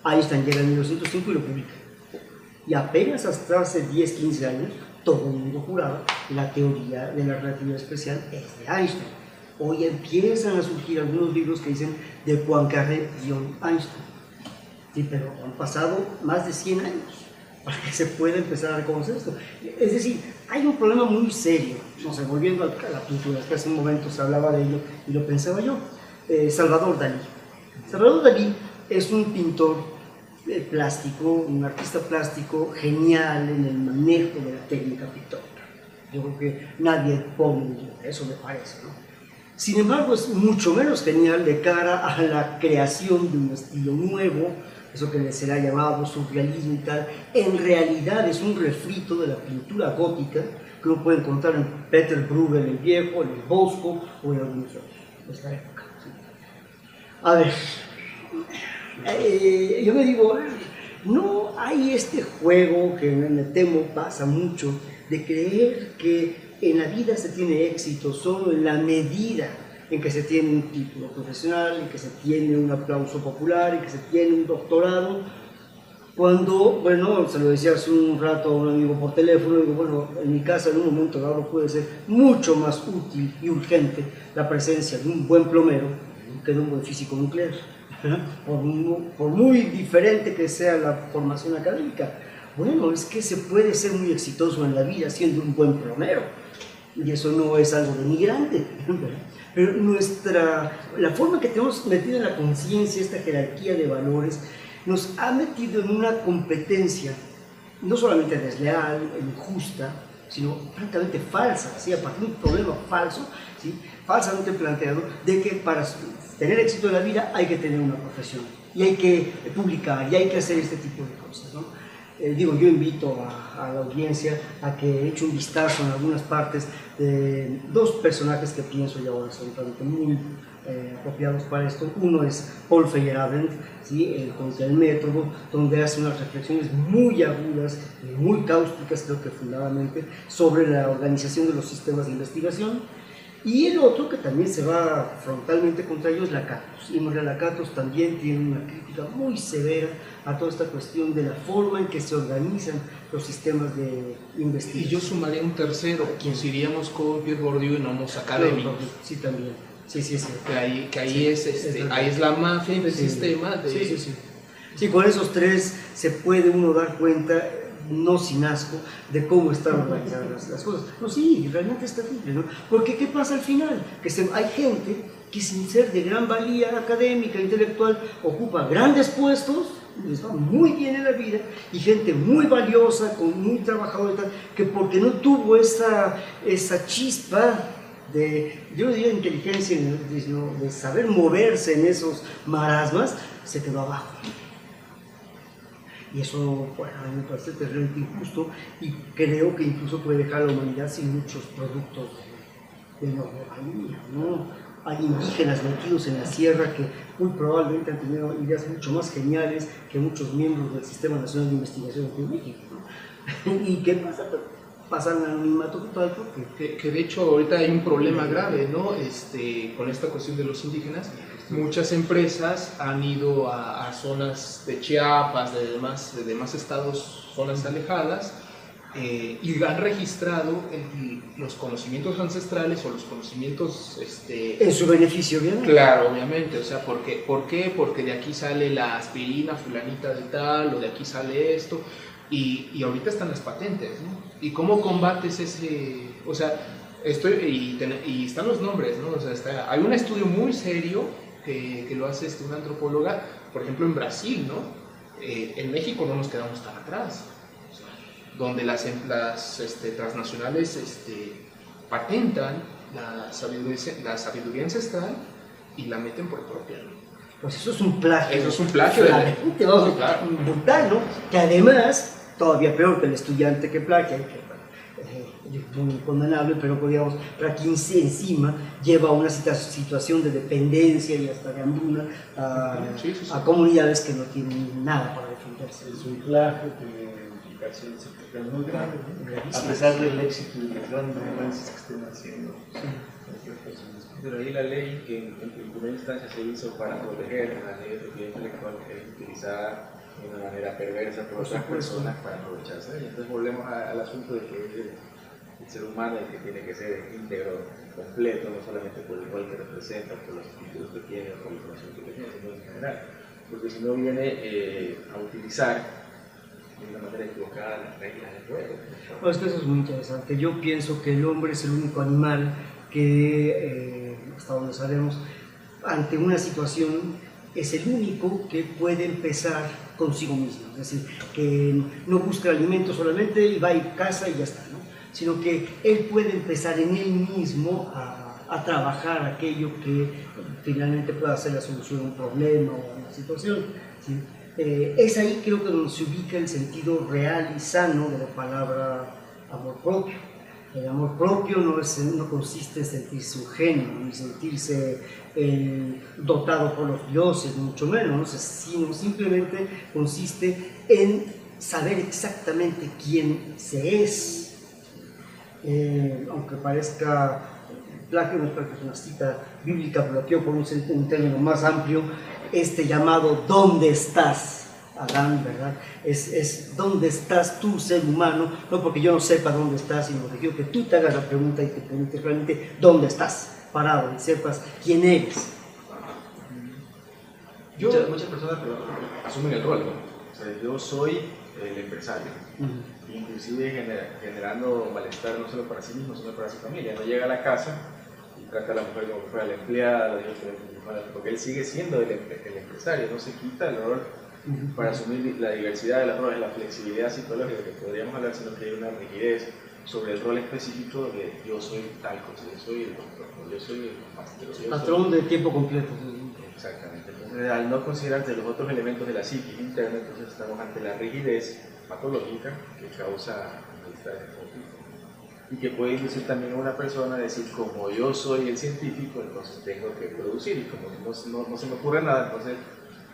Einstein llega en 1905 y lo publica. Y apenas hasta hace 10-15 años, todo el mundo juraba que la teoría de la relatividad especial es de Einstein. Hoy empiezan a surgir algunos libros que dicen de Poincaré-Einstein. Sí, pero han pasado más de 100 años para que se pueda empezar a reconocer esto. Es decir, hay un problema muy serio. No sé, volviendo a la pintura, que hace un momento se hablaba de ello y lo pensaba yo. Salvador Dalí. Salvador Dalí es un pintor plástico, un artista plástico genial en el manejo de la técnica pictórica. Yo creo que nadie pone eso, me parece, ¿no? Sin embargo, es mucho menos genial de cara a la creación de un estilo nuevo, eso que se le ha llamado surrealismo y tal. En realidad es un refrito de la pintura gótica que uno puede encontrar en Peter Bruegel el Viejo, en el Bosco o en algunos otros de esta época. A ver, yo me digo, no hay este juego que me temo pasa mucho, de creer que en la vida se tiene éxito solo en la medida en que se tiene un título profesional, en que se tiene un aplauso popular, en que se tiene un doctorado. Cuando, bueno, se lo decía hace un rato a un amigo por teléfono, digo, bueno, en mi casa en un momento dado puede ser mucho más útil y urgente la presencia de un buen plomero que de un buen físico nuclear, por muy diferente que sea la formación académica. Bueno, es que se puede ser muy exitoso en la vida siendo un buen plomero, y eso no es algo denigrante, pero la forma que tenemos metido en la conciencia, esta jerarquía de valores, nos ha metido en una competencia no solamente desleal, injusta, sino francamente falsa, ¿sí? A partir de un problema falso, ¿sí? Falsamente planteado, de que para tener éxito en la vida hay que tener una profesión, y hay que publicar, y hay que hacer este tipo de cosas, ¿no? Yo invito a la audiencia a que eche un vistazo en algunas partes de dos personajes que pienso ya ahora son realmente muy apropiados para esto. Uno es Paul Feyerabend, ¿sí? El Contra el Método, donde hace unas reflexiones muy agudas y muy cáusticas, creo que fundamentalmente, sobre la organización de los sistemas de investigación. Y el otro que también se va frontalmente contra ellos es Lakatos. Y Lakatos también tiene una crítica muy severa a toda esta cuestión de la forma en que se organizan los sistemas de investigación. Y yo sumaría un tercero, que iríamos con Pierre Bourdieu en Homos Académicos. Sí, también. Sí. Que ahí es la mafia del sistema. Sí, con esos tres se puede uno dar cuenta, no sin asco, de cómo están organizadas las cosas. No, sí, realmente es terrible, ¿no? Porque ¿qué pasa al final? Que hay gente que sin ser de gran valía académica, intelectual, ocupa grandes puestos, les va muy bien en la vida, y gente muy valiosa, muy trabajadora, que porque no tuvo esa chispa yo diría inteligencia, de saber moverse en esos marasmas, se quedó abajo. Y eso, bueno, a mí me parece terriblemente injusto, y creo que incluso puede dejar a la humanidad sin muchos productos de enorme valía, ¿no? Hay indígenas metidos en la sierra que muy probablemente han tenido ideas mucho más geniales que muchos miembros del Sistema Nacional de Investigación aquí en México, ¿no? ¿Y qué pasa? Pasan al anonimato total, porque que de hecho ahorita hay un problema grave, ¿no? Con esta cuestión de los indígenas. Muchas empresas han ido a zonas de Chiapas, de demás estados, zonas alejadas, y han registrado los conocimientos ancestrales o los conocimientos... en su beneficio, obviamente. Claro, obviamente. O sea, ¿por qué? Porque de aquí sale la aspirina fulanita de tal, o de aquí sale esto, y ahorita están las patentes, ¿no? ¿Y cómo combates ese...? O sea, y están los nombres, ¿no? O sea, hay un estudio muy serio que lo hace una antropóloga, por ejemplo, en Brasil, ¿no? En México no nos quedamos tan atrás, o sea, donde las transnacionales patentan la sabiduría ancestral y la meten por propia, ¿no? Pues eso es un plagio. Eso es un plagio brutal, ¿no? Que además, todavía peor que el estudiante que plagia, muy condenable, pero digamos, pero aquí encima lleva a una situación de dependencia y hasta de hambruna a comunidades que no tienen nada para defenderse. Es un plagio, tiene implicaciones éticas muy grandes, ¿no? A pesar del éxito y las grandes avances que estén haciendo. Pero ahí la ley que en primera instancia se hizo para proteger la ley de propiedad intelectual es utilizada de una manera perversa por otras personas para aprovecharse. Y entonces volvemos al asunto de que el ser humano el que tiene que ser íntegro, completo, no solamente por el rol que representa, por los títulos que tiene, por la información que tiene, sino en general. Porque si no viene a utilizar de una manera equivocada las reglas del juego. Bueno, es que eso es muy interesante. Yo pienso que el hombre es el único animal que, hasta donde sabemos, ante una situación es el único que puede empezar consigo mismo, es decir, que no busca alimento solamente y va y caza y ya está, ¿no? Sino que él puede empezar en él mismo a trabajar aquello que finalmente pueda ser la solución a un problema o a una situación, ¿sí? Es ahí creo que donde se ubica el sentido real y sano de la palabra amor propio. El amor propio no consiste en sentirse un genio, ni sentirse dotado por los dioses, mucho menos, sino simplemente consiste en saber exactamente quién se es. Aunque parezca plagio, no es porque es una cita bíblica, pero aquí por un término más amplio, llamado ¿dónde estás? Adán, ¿verdad? Es dónde estás tú, ser humano, no porque yo no sepa dónde estás, sino que quiero que tú te hagas la pregunta y te preguntes realmente dónde estás parado y sepas quién eres. Muchas personas asumen el rol, ¿no? O sea, yo soy el empresario, inclusive generando malestar no solo para sí mismo, sino para su familia. No llega a la casa y trata a la mujer como que fuera la empleada, porque él sigue siendo el empresario, no se quita el rol para asumir la diversidad de los roles, la flexibilidad psicológica que podríamos hablar, sino que hay una rigidez sobre el rol específico de yo soy tal cosa, yo soy el doctor, yo soy el pastor, Patrón de tiempo completo. Exactamente. Entonces, al no considerarse los otros elementos de la psique interna, entonces estamos ante la rigidez patológica que causa malestar de todo tipo. Y que puede inducir también a una persona a decir, como yo soy el científico, entonces tengo que producir, y como no se me ocurre nada, entonces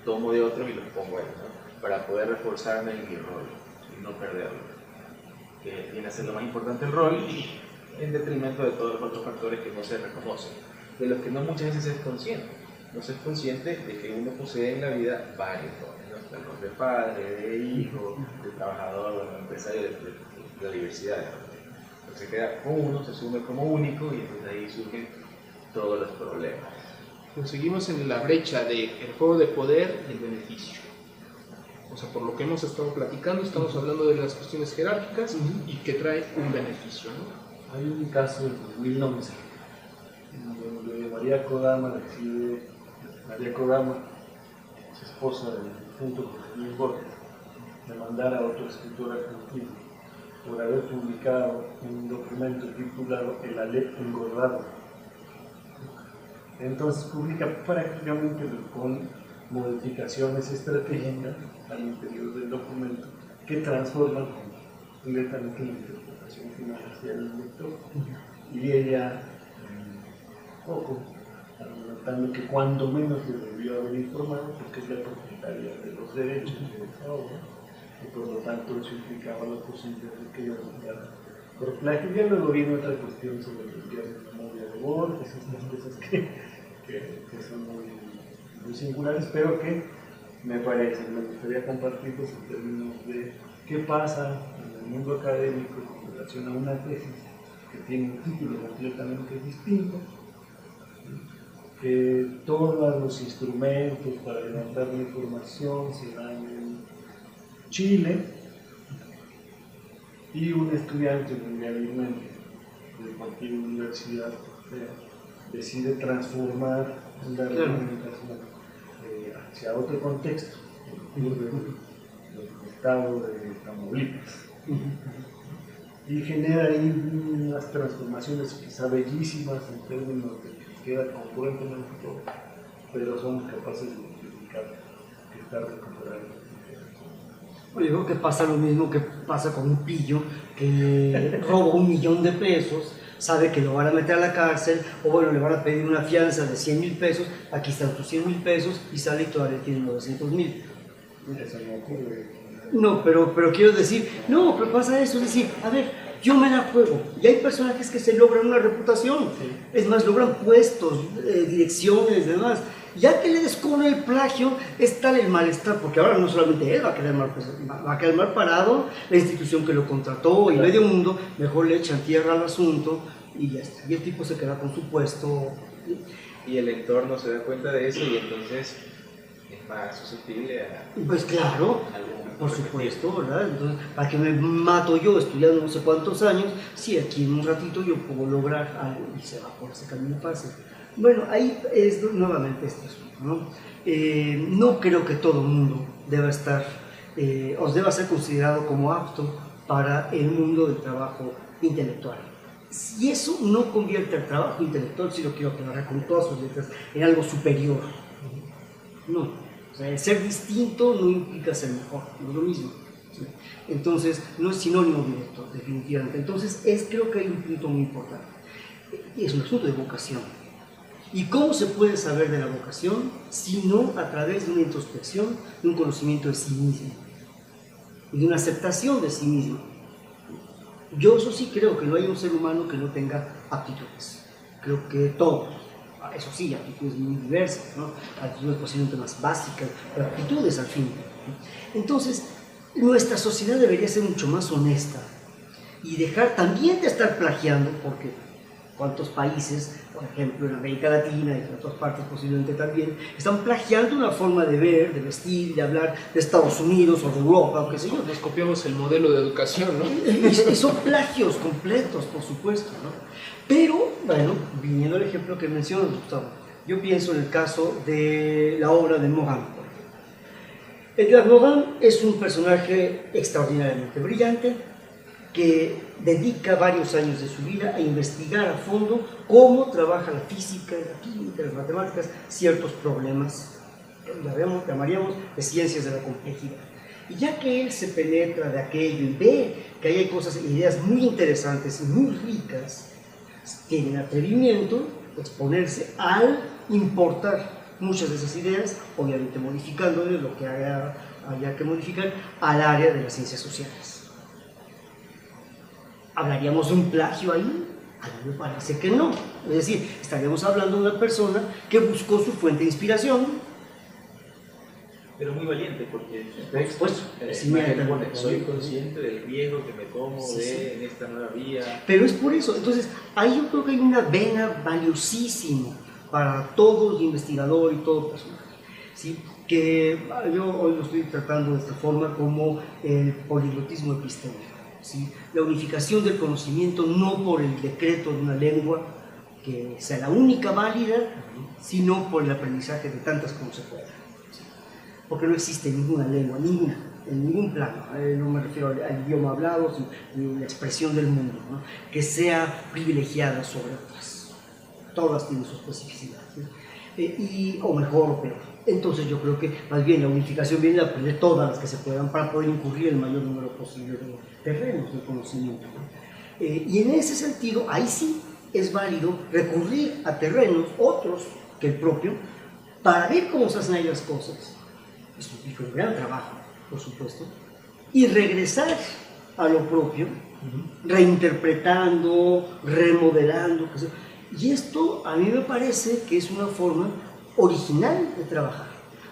tomo de otros y los pongo ahí, ¿no? Para poder reforzarme en mi rol y no perderlo. Que viene a ser lo más importante el rol, en detrimento de todos los otros factores que no se reconocen, de los que no muchas veces es consciente. No se es consciente de que uno posee en la vida varios roles, ¿no? El rol de padre, de hijo, de trabajador, de empresario, de la diversidad de roles. Entonces se queda con uno, se asume como único y entonces ahí surgen todos los problemas. Pues seguimos en la brecha del juego de poder y el beneficio. O sea, por lo que hemos estado platicando, estamos hablando de las cuestiones jerárquicas y que trae un beneficio, ¿no? Hay un caso en 2011 donde María Kodama decide, María Kodama, su esposa del difunto Luis Borges, demandar a otro escritor argentino por haber publicado un documento titulado El Aleph engordado. Entonces publica prácticamente con modificaciones estratégicas al interior del documento que transforman completamente la interpretación final hacia el lector. Y ella, poco, argumentando que cuando menos le debió haber informado, porque es la propietaria de los derechos de esa obra, y por lo tanto eso implicaba la posibilidad de que ella mandara por plagio. Ya luego viene otra cuestión sobre los días de memoria de Borges, estas cosas que son muy singulares, pero que me gustaría compartirlos en términos de qué pasa en el mundo académico con relación a una tesis que tiene un título completamente distinto, que todos los instrumentos para levantar la información se dan en Chile, y un estudiante mundialmente de cualquier universidad decide transformar la argumentación hacia otro contexto, el estado de Tamaulipas, y genera ahí unas transformaciones quizá bellísimas en términos de que queda congruentemente todo, pero son capaces de multiplicar que está recuperando. Yo creo que pasa lo mismo que pasa con un pillo que roba 1 millón de pesos, sabe que lo van a meter a la cárcel, o bueno, le van a pedir una fianza de 100,000 pesos, aquí están tus 100,000 pesos y sale y todavía tiene 900,000. Eso no ocurre. No, pero quiero decir, no, pero pasa eso, es decir, a ver, yo me la juego, y hay personajes que se logran una reputación, es más, logran puestos, direcciones, demás. Ya que le descubre el plagio, es tal el malestar, porque ahora no solamente él va a quedar mal parado, la institución que lo contrató y medio mundo, mejor le echan tierra al asunto y ya está. Y el tipo se queda con su puesto. Y el entorno se da cuenta de eso y entonces es más susceptible a... Pues claro, por supuesto, ¿verdad? Entonces, ¿para qué me mato yo estudiando no sé cuántos años si aquí en un ratito yo puedo lograr algo y se va por ese camino fácil? Bueno, ahí es nuevamente este asunto, ¿no? No creo que todo el mundo deba estar, o deba ser considerado como apto para el mundo del trabajo intelectual. Si eso no convierte al trabajo intelectual, si lo quiero aclarar con todas sus letras, en algo superior. No, o sea, ser distinto no implica ser mejor, no es lo mismo. ¿Sí? Entonces, no es sinónimo directo, definitivamente. Entonces, creo que hay un punto muy importante, y es un asunto de vocación. ¿Y cómo se puede saber de la vocación? Sino a través de una introspección, de un conocimiento de sí mismo y de una aceptación de sí mismo. Yo eso sí creo que no hay un ser humano que no tenga aptitudes. Creo que todos, eso sí, aptitudes muy diversas, ¿no? Aptitudes posiblemente más básicas, pero aptitudes al fin. Entonces, nuestra sociedad debería ser mucho más honesta y dejar también de estar plagiando, porque cuántos países, por ejemplo en América Latina y en otras partes posiblemente también, están plagiando una forma de ver, de vestir, de hablar de Estados Unidos o de Europa o qué sé yo. Nos copiamos el modelo de educación, ¿no? Y son plagios completos, por supuesto, ¿no? Pero, bueno, viniendo al ejemplo que mencionas, Gustavo, yo pienso en el caso de la obra de Morand. Edgar Morand es un personaje extraordinariamente brillante que dedica varios años de su vida a investigar a fondo cómo trabaja la física, la química, las matemáticas, ciertos problemas, llamaríamos de ciencias de la complejidad. Y ya que él se penetra de aquello y ve que ahí hay cosas, ideas muy interesantes y muy ricas, tiene el atrevimiento de exponerse al importar muchas de esas ideas, obviamente modificándole lo que haya que modificar al área de las ciencias sociales. ¿Hablaríamos de un plagio ahí? A mí me parece que no. Es decir, estaríamos hablando de una persona que buscó su fuente de inspiración. Pero muy valiente, porque soy consciente del riesgo que me tomo en esta nueva vía. Pero es por eso. Entonces, ahí yo creo que hay una vena valiosísima para todo investigador y todo personaje, ¿sí? Que yo hoy lo estoy tratando de esta forma como el poliglotismo epistémico, ¿sí? La unificación del conocimiento no por el decreto de una lengua que sea la única válida, sino por el aprendizaje de tantas como se pueda, ¿sí? Porque no existe ninguna lengua, ninguna, en ningún plano, no me refiero al idioma hablado, sino la expresión del mundo, ¿no? Que sea privilegiada sobre otras. Todas tienen su especificidad, ¿sí? O mejor o peor. Entonces yo creo que más bien la unificación viene de aprender todas las que se puedan para poder incurrir el mayor número posible de terrenos de conocimiento, ¿no? Y en ese sentido, ahí sí es válido recurrir a terrenos otros que el propio para ver cómo se hacen ahí las cosas. Es un gran trabajo, por supuesto, y regresar a lo propio, reinterpretando, remodelando, qué sé. Y esto a mí me parece que es una forma original de trabajar.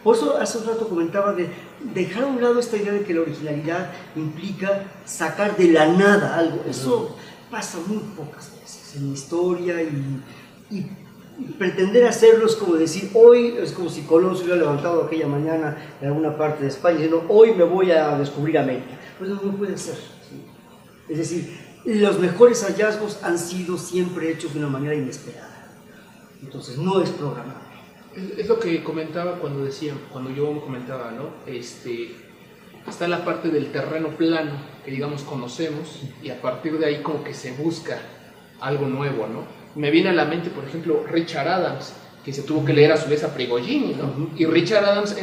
Por eso hace un rato comentaba de dejar a un lado esta idea de que la originalidad implica sacar de la nada algo. Eso pasa muy pocas veces en la historia y pretender hacerlo es como decir, hoy es como si Colón se hubiera levantado aquella mañana en alguna parte de España diciendo, hoy me voy a descubrir América. Pues no puede ser, ¿sí? Es decir, los mejores hallazgos han sido siempre hechos de una manera inesperada. Entonces no es programable. Es lo que comentaba cuando yo comentaba, ¿no? Está la parte del terreno plano que digamos conocemos y a partir de ahí como que se busca algo nuevo, ¿no? Me viene a la mente, por ejemplo, Richard Adams, que se tuvo que leer a su vez a Prigogine, ¿no? Y Richard Adams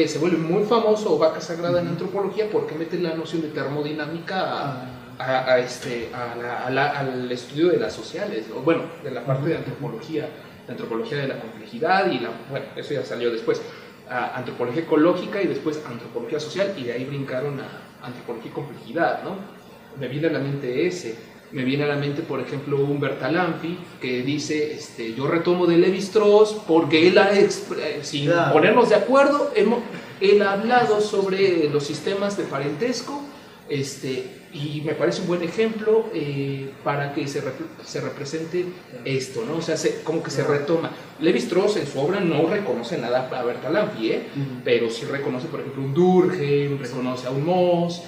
se vuelve muy famoso o vaca sagrada en antropología porque mete la noción de termodinámica al estudio de las sociales, o bueno, de la parte de antropología de la complejidad bueno, eso ya salió después, antropología ecológica y después antropología social, y de ahí brincaron a antropología y complejidad, ¿no? Me viene a la mente por ejemplo, Humberto Lampi, que dice, yo retomo de Lévi-Strauss porque él sin ponernos de acuerdo, él ha hablado sobre los sistemas de parentesco, y me parece un buen ejemplo para que se represente esto, ¿no? O sea, como que se retoma. Lévi-Strauss en su obra no reconoce nada a Bertalanffy, pero sí reconoce, por ejemplo, un Durkheim, reconoce a un Moss,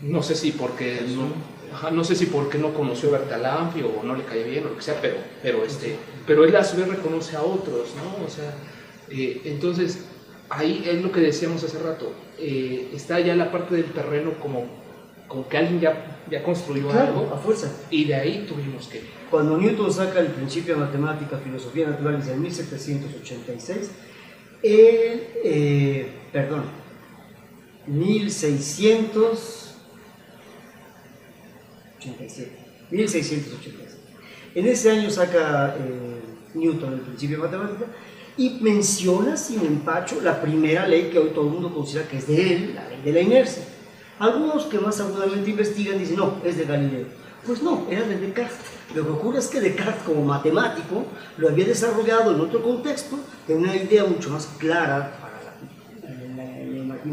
no sé si porque no conoció a Bertalanffy o no le caía bien o lo que sea, pero él a su vez reconoce a otros, ¿no? O sea, entonces ahí es lo que decíamos hace rato, está ya la parte del terreno como que alguien ya construyó algo, a fuerza. Y de ahí tuvimos que... Cuando Newton saca el principio de matemática, filosofía natural en 1786, 1687. En ese año saca Newton el principio de matemática y menciona sin empacho la primera ley que hoy todo el mundo considera que es de él, la ley de la inercia. Algunos que más agudamente investigan dicen, no, es de Galileo. Pues no, era de Descartes. Lo que ocurre es que Descartes, como matemático, lo había desarrollado en otro contexto, de una idea mucho más clara para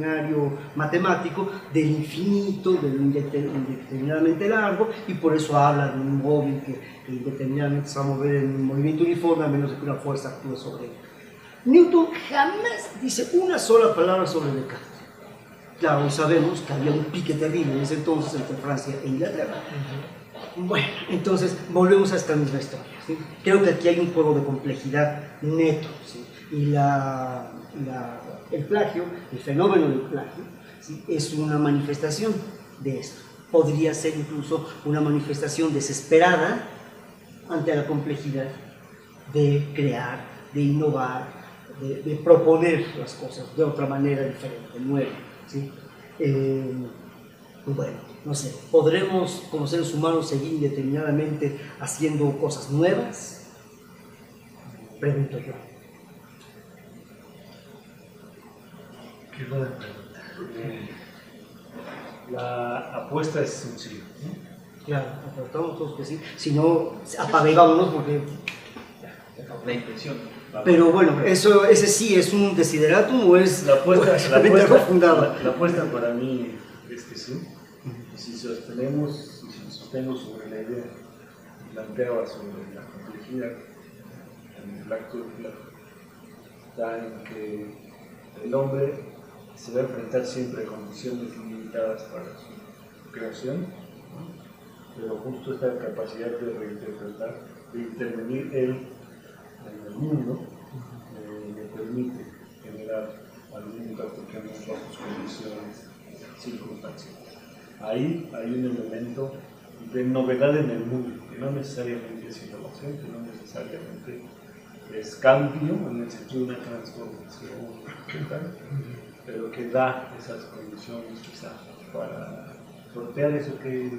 imaginario matemático del infinito, de lo indeterminadamente largo, y por eso habla de un móvil que indeterminadamente se va a mover en un movimiento uniforme a menos de que una fuerza actúe sobre él. Newton jamás dice una sola palabra sobre Descartes. Claro, sabemos que había un pique terrible en ese entonces entre Francia e Inglaterra. Bueno, entonces volvemos a esta misma historia, ¿sí? Creo que aquí hay un juego de complejidad neto, ¿sí? Y el plagio, el fenómeno del plagio, ¿sí? Es una manifestación de esto. Podría ser incluso una manifestación desesperada ante la complejidad de crear, de innovar, de proponer las cosas de otra manera diferente, nueva, ¿sí? Bueno, no sé, ¿podremos como seres humanos seguir indeterminadamente haciendo cosas nuevas? Pregunto yo. Qué buena pregunta. La apuesta es un sí, ¿no? Claro, aportamos todos que sí, si no, apavegámonos porque... La intención. Pero bueno, ese sí es un desideratum o es La apuesta fundada. la apuesta para mí es que sí. Si sostengo sobre la idea que planteaba sobre la complejidad, en el acto del plagio, está en que el hombre se va a enfrentar siempre a condiciones limitadas para su creación, ¿no? Pero justo esta capacidad de reinterpretar, de intervenir él en el mundo, le permite generar algún impacto que no bajo sus condiciones, circunstancias. Ahí hay un elemento de novedad en el mundo, que no necesariamente es innovación, que no necesariamente es cambio en el sentido de una transformación total, pero que da esas condiciones quizá para sortear eso que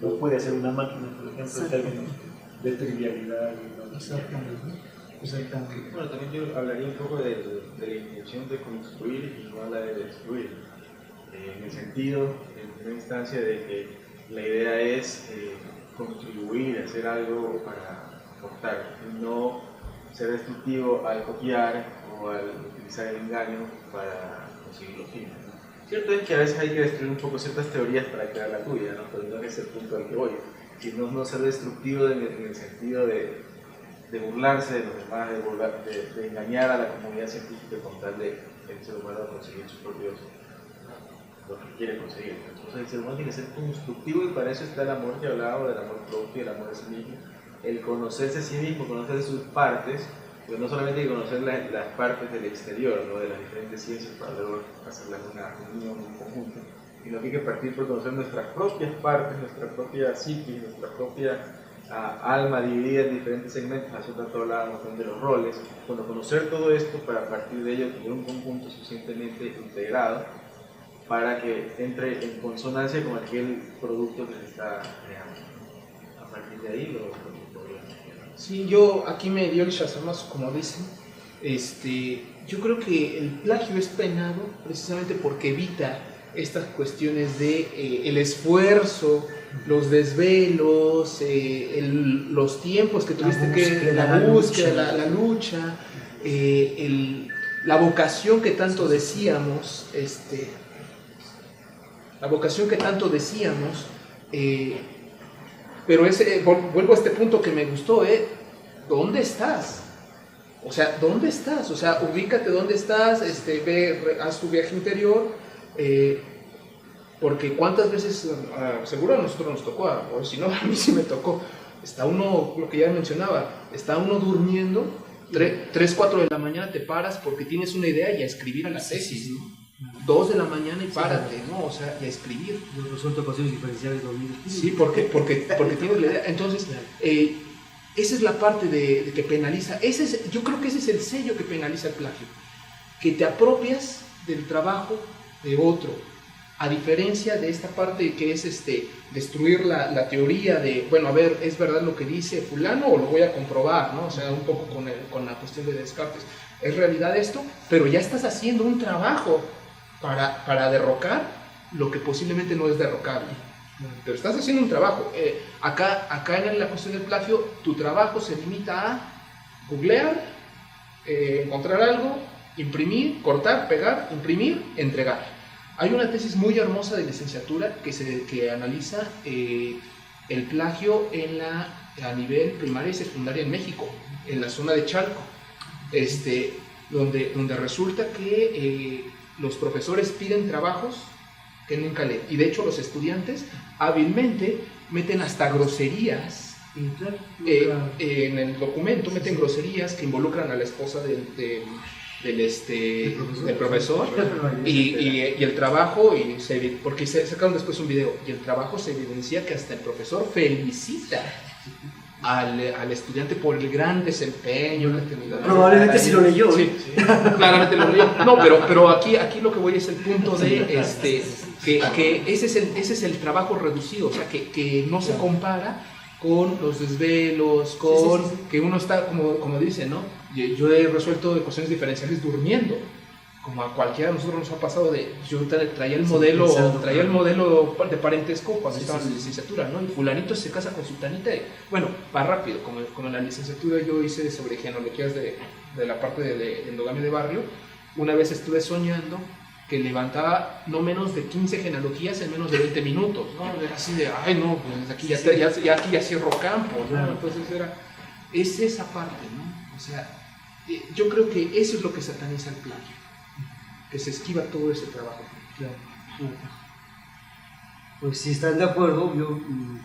no puede hacer una máquina, por ejemplo, en términos de trivialidad y no Exactamente. Bueno, también yo hablaría un poco de la intención de construir y no la de destruir. En el sentido, en primera instancia, de que la idea es contribuir, hacer algo para aportar, no ser destructivo al copiar o al utilizar el engaño para conseguir los fines, ¿no? Cierto es que a veces hay que destruir un poco ciertas teorías para crear la tuya, ¿no? Pero no es el punto al que voy, sino no ser destructivo en el sentido de burlarse de los demás, de engañar a la comunidad científica con tal de el ser humano conseguir sus propios, lo que quiere conseguir. Entonces el ser humano tiene que ser constructivo y para eso está el amor que hablaba, del amor propio, el amor a sí mismo, el conocerse a sí mismo, conocer sus partes, pero no solamente hay que conocer las partes del exterior, ¿no? De las diferentes ciencias para luego hacerlas una unión, un conjunto, sino que hay que partir por conocer nuestras propias partes, nuestra propia psiquis, nuestra propia alma dividida en diferentes segmentos. Hace tanto hablábamos de los roles. Bueno, conocer todo esto para a partir de ello tener un conjunto suficientemente integrado para que entre en consonancia con aquel producto que se está creando. A partir de ahí lo podríamos crear. Sí, yo aquí me dio el shazamazo, como dicen. Yo creo que el plagio es penado precisamente porque evita estas cuestiones de el esfuerzo, los desvelos, los tiempos que tuviste que la búsqueda, la lucha, la vocación que tanto decíamos, pero vuelvo a este punto que me gustó, ¿dónde estás? O sea, ¿dónde estás? O sea, ubícate dónde estás, haz tu viaje interior. Porque cuántas veces, seguro a nosotros nos tocó, o si no, a mí sí me tocó, está uno, lo que ya mencionaba, está uno durmiendo, 3, 4 de la mañana te paras porque tienes una idea y a escribir a la tesis, ¿no? 2 de la mañana y párate, ¿no? O sea, y a escribir. Resuelto ecuaciones diferenciales dormidos. Sí, porque tienes la idea. Entonces, esa es la parte de que penaliza, yo creo que ese es el sello que penaliza el plagio, que te apropias del trabajo de otro. A diferencia de esta parte que es destruir la teoría de, bueno, a ver, ¿es verdad lo que dice fulano o lo voy a comprobar? ¿No? O sea, un poco con la cuestión de Descartes. ¿Es realidad esto? Pero ya estás haciendo un trabajo para derrocar lo que posiblemente no es derrocable. Pero estás haciendo un trabajo. Acá en la cuestión del plagio, tu trabajo se limita a googlear, encontrar algo, imprimir, cortar, pegar, imprimir, entregar. Hay una tesis muy hermosa de licenciatura que analiza el plagio a nivel primaria y secundaria en México, en la zona de Chalco, donde resulta que los profesores piden trabajos que nunca leen, y de hecho los estudiantes hábilmente meten hasta groserías en el documento, meten groserías que involucran a la esposa del profesor y el trabajo, porque sacaron después un video, y el trabajo se evidencia que hasta el profesor felicita al estudiante por el gran desempeño que ha tenido. Probablemente sí lo leyó. Sí, claramente lo leyó. No, pero aquí lo que voy es el punto de que ese es el trabajo reducido, o sea, que no se compara con los desvelos, que uno está, como dice, ¿no? Yo he resuelto ecuaciones diferenciales durmiendo, como a cualquiera de nosotros nos ha pasado yo traía el modelo de parentesco cuando estaba en la licenciatura, ¿no? Y fulanito se casa con sultanita, bueno, va rápido, como en la licenciatura yo hice sobre genealogías de la parte de endogamia de barrio. Una vez estuve soñando que levantaba no menos de 15 genealogías en menos de 20 minutos, ¿no? Era así de, ay no, pues aquí ya cierro campo, ¿no? Entonces es esa parte, ¿no? O sea, yo creo que eso es lo que sataniza el plagio, que se esquiva todo ese trabajo. Claro. Pues si están de acuerdo, yo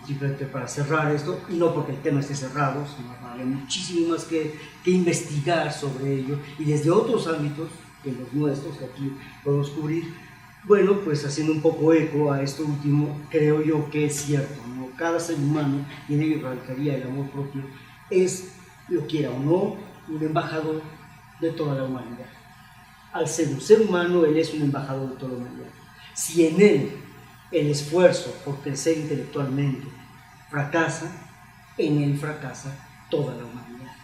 simplemente para cerrar esto, y no porque el tema esté cerrado, sino hay muchísimo más que investigar sobre ello, y desde otros ámbitos que los nuestros, que aquí podemos cubrir. Bueno, pues haciendo un poco eco a esto último, creo yo que es cierto, ¿no? Cada ser humano, y en ello radicaría el amor propio, es, lo quiera o no, un embajador de toda la humanidad. Al ser un ser humano, él es un embajador de toda la humanidad. Si en él el esfuerzo por crecer intelectualmente fracasa, en él fracasa toda la humanidad.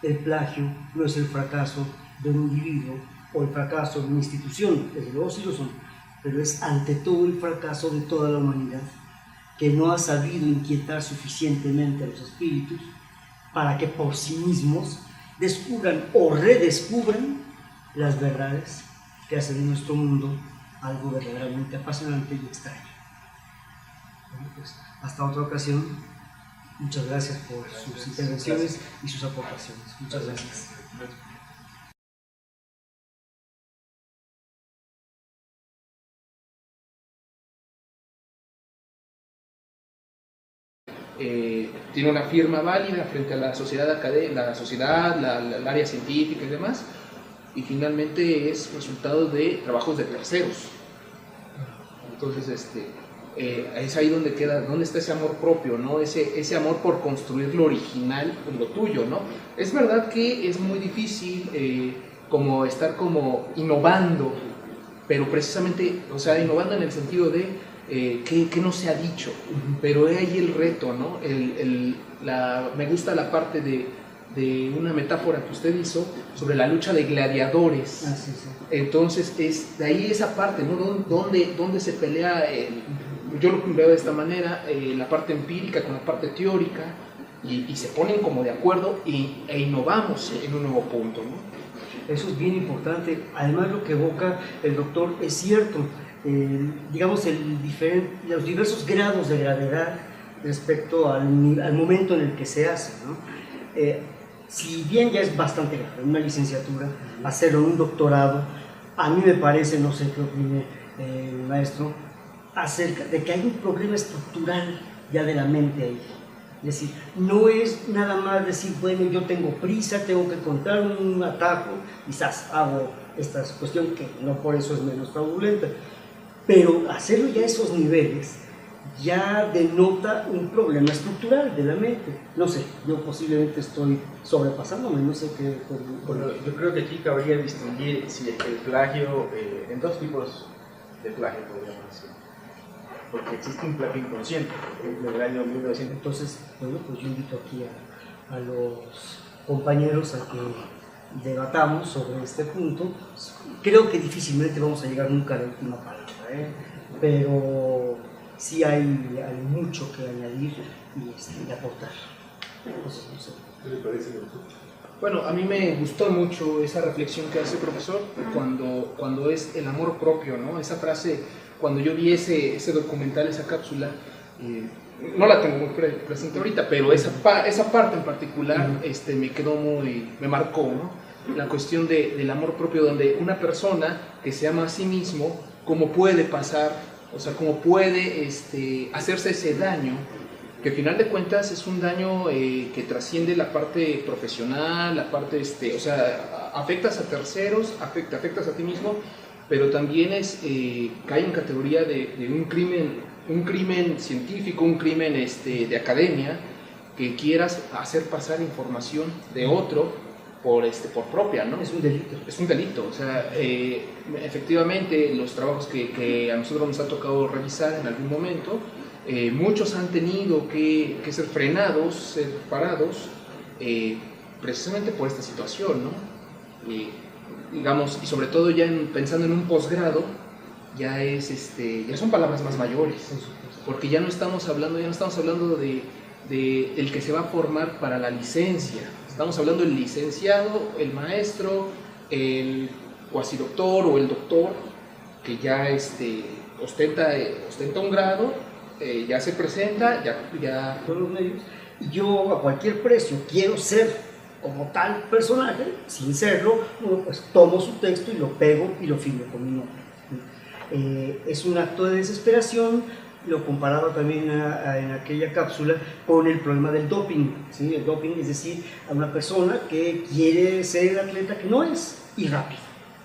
El plagio no es el fracaso de un individuo o el fracaso de una institución, desde luego sí lo son, pero es ante todo el fracaso de toda la humanidad, que no ha sabido inquietar suficientemente a los espíritus para que por sí mismos descubran o redescubran las verdades que hacen de nuestro mundo algo verdaderamente apasionante y extraño. Bueno, pues hasta otra ocasión. Muchas gracias por sus intervenciones y sus aportaciones. Muchas gracias. Tiene una firma válida frente a la sociedad académica, el área científica y demás, y finalmente es resultado de trabajos de terceros. Entonces, es ahí donde está ese amor propio, ¿no? Ese amor por construir lo original, lo tuyo, ¿no? Es verdad que es muy difícil como estar como innovando, pero precisamente, o sea, innovando en el sentido de que no se ha dicho, pero es ahí el reto, ¿no? Me gusta la parte de una metáfora que usted hizo sobre la lucha de gladiadores. Sí. Entonces, es de ahí esa parte, ¿no? Donde se pelea, yo lo veo de esta manera, la parte empírica con la parte teórica, y se ponen como de acuerdo e innovamos en un nuevo punto, ¿no? Eso es bien importante. Además, lo que evoca el doctor es cierto. Digamos, los diversos grados de gravedad respecto al momento en el que se hace, ¿no? Si bien ya es bastante grave una licenciatura, hacerlo en un doctorado, a mí me parece, no sé qué opine el maestro, acerca de que hay un problema estructural ya de la mente ahí. Es decir, no es nada más decir, bueno, yo tengo prisa, tengo que encontrar un atajo, quizás hago esta cuestión que no por eso es menos fraudulenta, pero hacerlo ya a esos niveles ya denota un problema estructural de la mente. No sé, yo posiblemente estoy sobrepasándome, no sé qué. Bueno, yo creo que aquí cabría distinguir si es que el plagio, en dos tipos de plagio podríamos decir, porque existe un plagio inconsciente, del año 1900. Entonces, bueno, pues yo invito aquí a los compañeros a que debatamos sobre este punto. Creo que difícilmente vamos a llegar nunca a la última palabra, pero sí hay mucho que añadir y aportar. Entonces, no sé. ¿Qué le parece, doctor? Bueno, a mí me gustó mucho esa reflexión que hace el profesor cuando es el amor propio, ¿no? Esa frase, cuando yo vi ese documental, esa cápsula, no la tengo muy presente ahorita, pero esa parte en particular me quedó me marcó, ¿no? La cuestión del amor propio, donde una persona que se ama a sí mismo, cómo puede pasar, o sea, cómo puede hacerse ese daño, que al final de cuentas es un daño que trasciende la parte profesional, la parte, o sea, afectas a terceros, afectas a ti mismo, pero también cae en categoría de un crimen científico, un crimen de academia, que quieras hacer pasar información de otro por propia, ¿no? Es un delito. Es un delito, o sea, efectivamente los trabajos que a nosotros nos ha tocado revisar en algún momento, muchos han tenido que ser frenados, ser parados, precisamente por esta situación, ¿no? Digamos, y sobre todo ya pensando en un posgrado, ya son palabras más mayores, porque ya no estamos hablando del que se va a formar para la licencia. Estamos hablando del licenciado, el maestro, el cuasi doctor o el doctor que ya ostenta un grado, ya se presenta, ya Todos los medios. Yo a cualquier precio quiero ser como tal personaje, sin serlo, bueno, pues tomo su texto y lo pego y lo firmo con mi nombre. Es un acto de desesperación. Lo comparaba también en aquella cápsula con el problema del doping, ¿sí? El doping, es decir, a una persona que quiere ser el atleta que no es y rápido,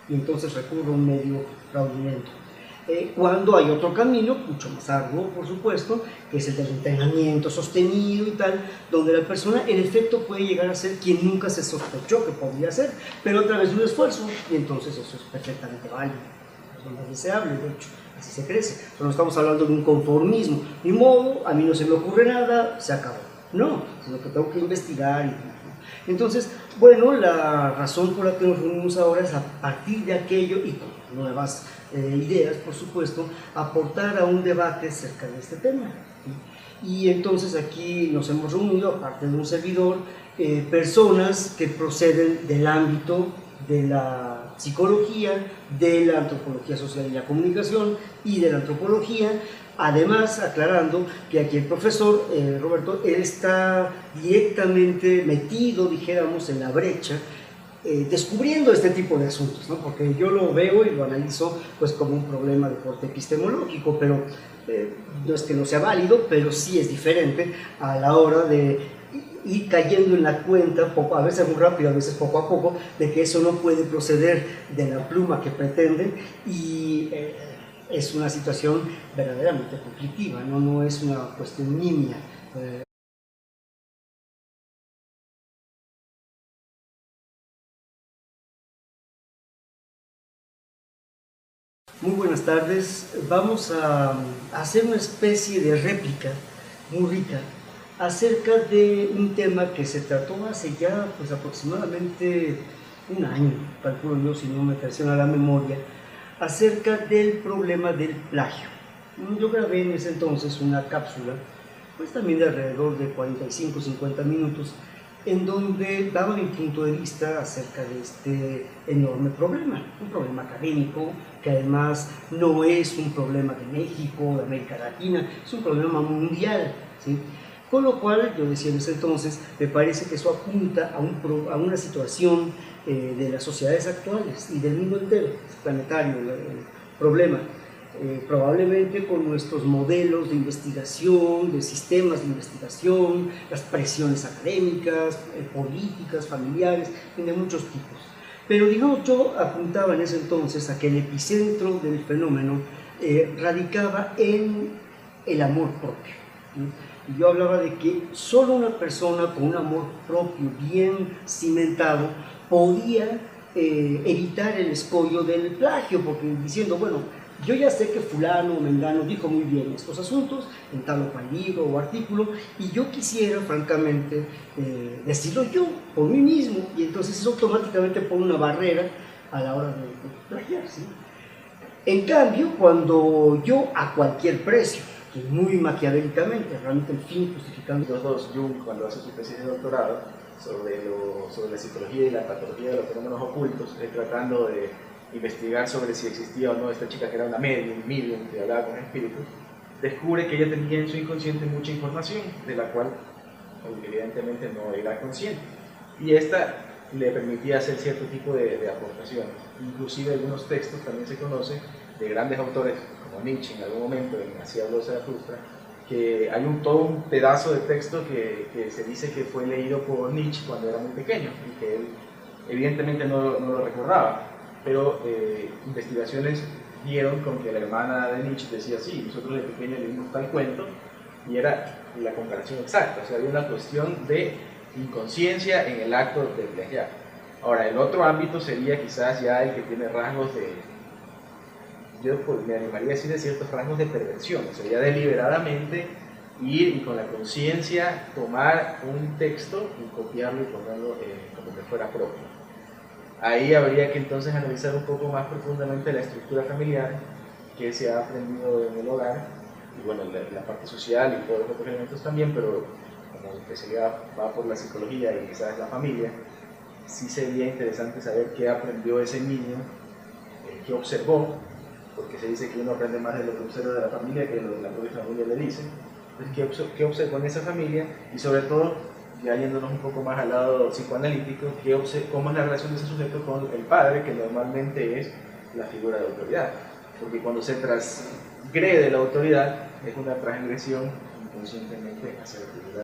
y entonces recurre a un medio fraudulento. Cuando hay otro camino, mucho más arduo, por supuesto, que es el del entrenamiento sostenido y tal, donde la persona en efecto puede llegar a ser quien nunca se sospechó que podría ser, pero a través de un esfuerzo, y entonces eso es perfectamente válido, es lo más deseable, de hecho. Así se crece. No estamos hablando de un conformismo. Ni modo, a mí no se me ocurre nada, se acabó. No, sino que tengo que investigar. Entonces, bueno, la razón por la que nos reunimos ahora es a partir de aquello y con nuevas ideas, por supuesto, aportar a un debate acerca de este tema. Y entonces aquí nos hemos reunido, aparte de un servidor, personas que proceden del ámbito de la psicología, de la antropología social y la comunicación y de la antropología, además aclarando que aquí el profesor Roberto, él está directamente metido, dijéramos, en la brecha, descubriendo este tipo de asuntos, ¿no? Porque yo lo veo y lo analizo pues como un problema de corte epistemológico, pero no es que no sea válido, pero sí es diferente a la hora de ir cayendo en la cuenta, a veces muy rápido, a veces poco a poco, de que eso no puede proceder de la pluma que pretenden, y es una situación verdaderamente conflictiva, no es una cuestión nimia. Muy buenas tardes. Vamos a hacer una especie de réplica muy rica acerca de un tema que se trató hace ya pues aproximadamente un año, calculo yo si no me traiciona la memoria, acerca del problema del plagio. Yo grabé en ese entonces una cápsula, pues también de alrededor de 45-50 minutos, en donde daba mi punto de vista acerca de este enorme problema, un problema académico que además no es un problema de México, de América Latina, es un problema mundial, ¿sí? Con lo cual, yo decía en ese entonces, me parece que eso apunta a una situación de las sociedades actuales y del mundo entero, planetario, el problema. Probablemente con nuestros modelos de investigación, de sistemas de investigación, las presiones académicas, políticas, familiares, de muchos tipos. Pero digamos, yo apuntaba en ese entonces a que el epicentro del fenómeno radicaba en el amor propio, ¿sí? Y yo hablaba de que solo una persona con un amor propio bien cimentado podía evitar el escollo del plagio, porque diciendo, bueno, yo ya sé que fulano o mengano dijo muy bien estos asuntos en tal o cual libro o artículo, y yo quisiera francamente decirlo yo por mí mismo, y entonces eso automáticamente pone una barrera a la hora de plagiar, ¿sí? En cambio, cuando yo a cualquier precio y muy maquiavélicamente, realmente el fin justificando. Los dos, Jung, cuando hace su tesis de doctorado sobre la psicología y la patología de los fenómenos ocultos, tratando de investigar sobre si existía o no esta chica que era una medium que hablaba con espíritus, descubre que ella tenía en su inconsciente mucha información de la cual evidentemente no era consciente, y esta le permitía hacer cierto tipo de aportaciones. Inclusive algunos textos también se conoce de grandes autores como Nietzsche en algún momento en Así habló Zaratustra, que hay todo un pedazo de texto que se dice que fue leído por Nietzsche cuando era muy pequeño y que él evidentemente no lo recordaba, pero investigaciones dieron con que la hermana de Nietzsche decía: sí, nosotros de pequeño leímos tal cuento, y era la comparación exacta. O sea, había una cuestión de inconsciencia en el acto de plagiar. Ahora, el otro ámbito sería quizás ya el que tiene rasgos de, yo me animaría a decir, de ciertos rasgos de perversión, o sea, ya deliberadamente ir y con la conciencia tomar un texto y copiarlo y ponerlo como que fuera propio. Ahí habría que entonces analizar un poco más profundamente la estructura familiar que se ha aprendido en el hogar, y bueno, la parte social y todos los otros elementos también, pero como que va por la psicología y quizás la familia, sí sería interesante saber qué aprendió ese niño, qué observó, porque se dice que uno aprende más de lo que observa de la familia que de lo que la propia familia le dice. Entonces, ¿qué observó en esa familia? Y sobre todo, ya yéndonos un poco más al lado psicoanalítico, cómo es la relación de ese sujeto con el padre, que normalmente es la figura de autoridad. Porque cuando se transgrede la autoridad, es una transgresión inconscientemente hacia la figura.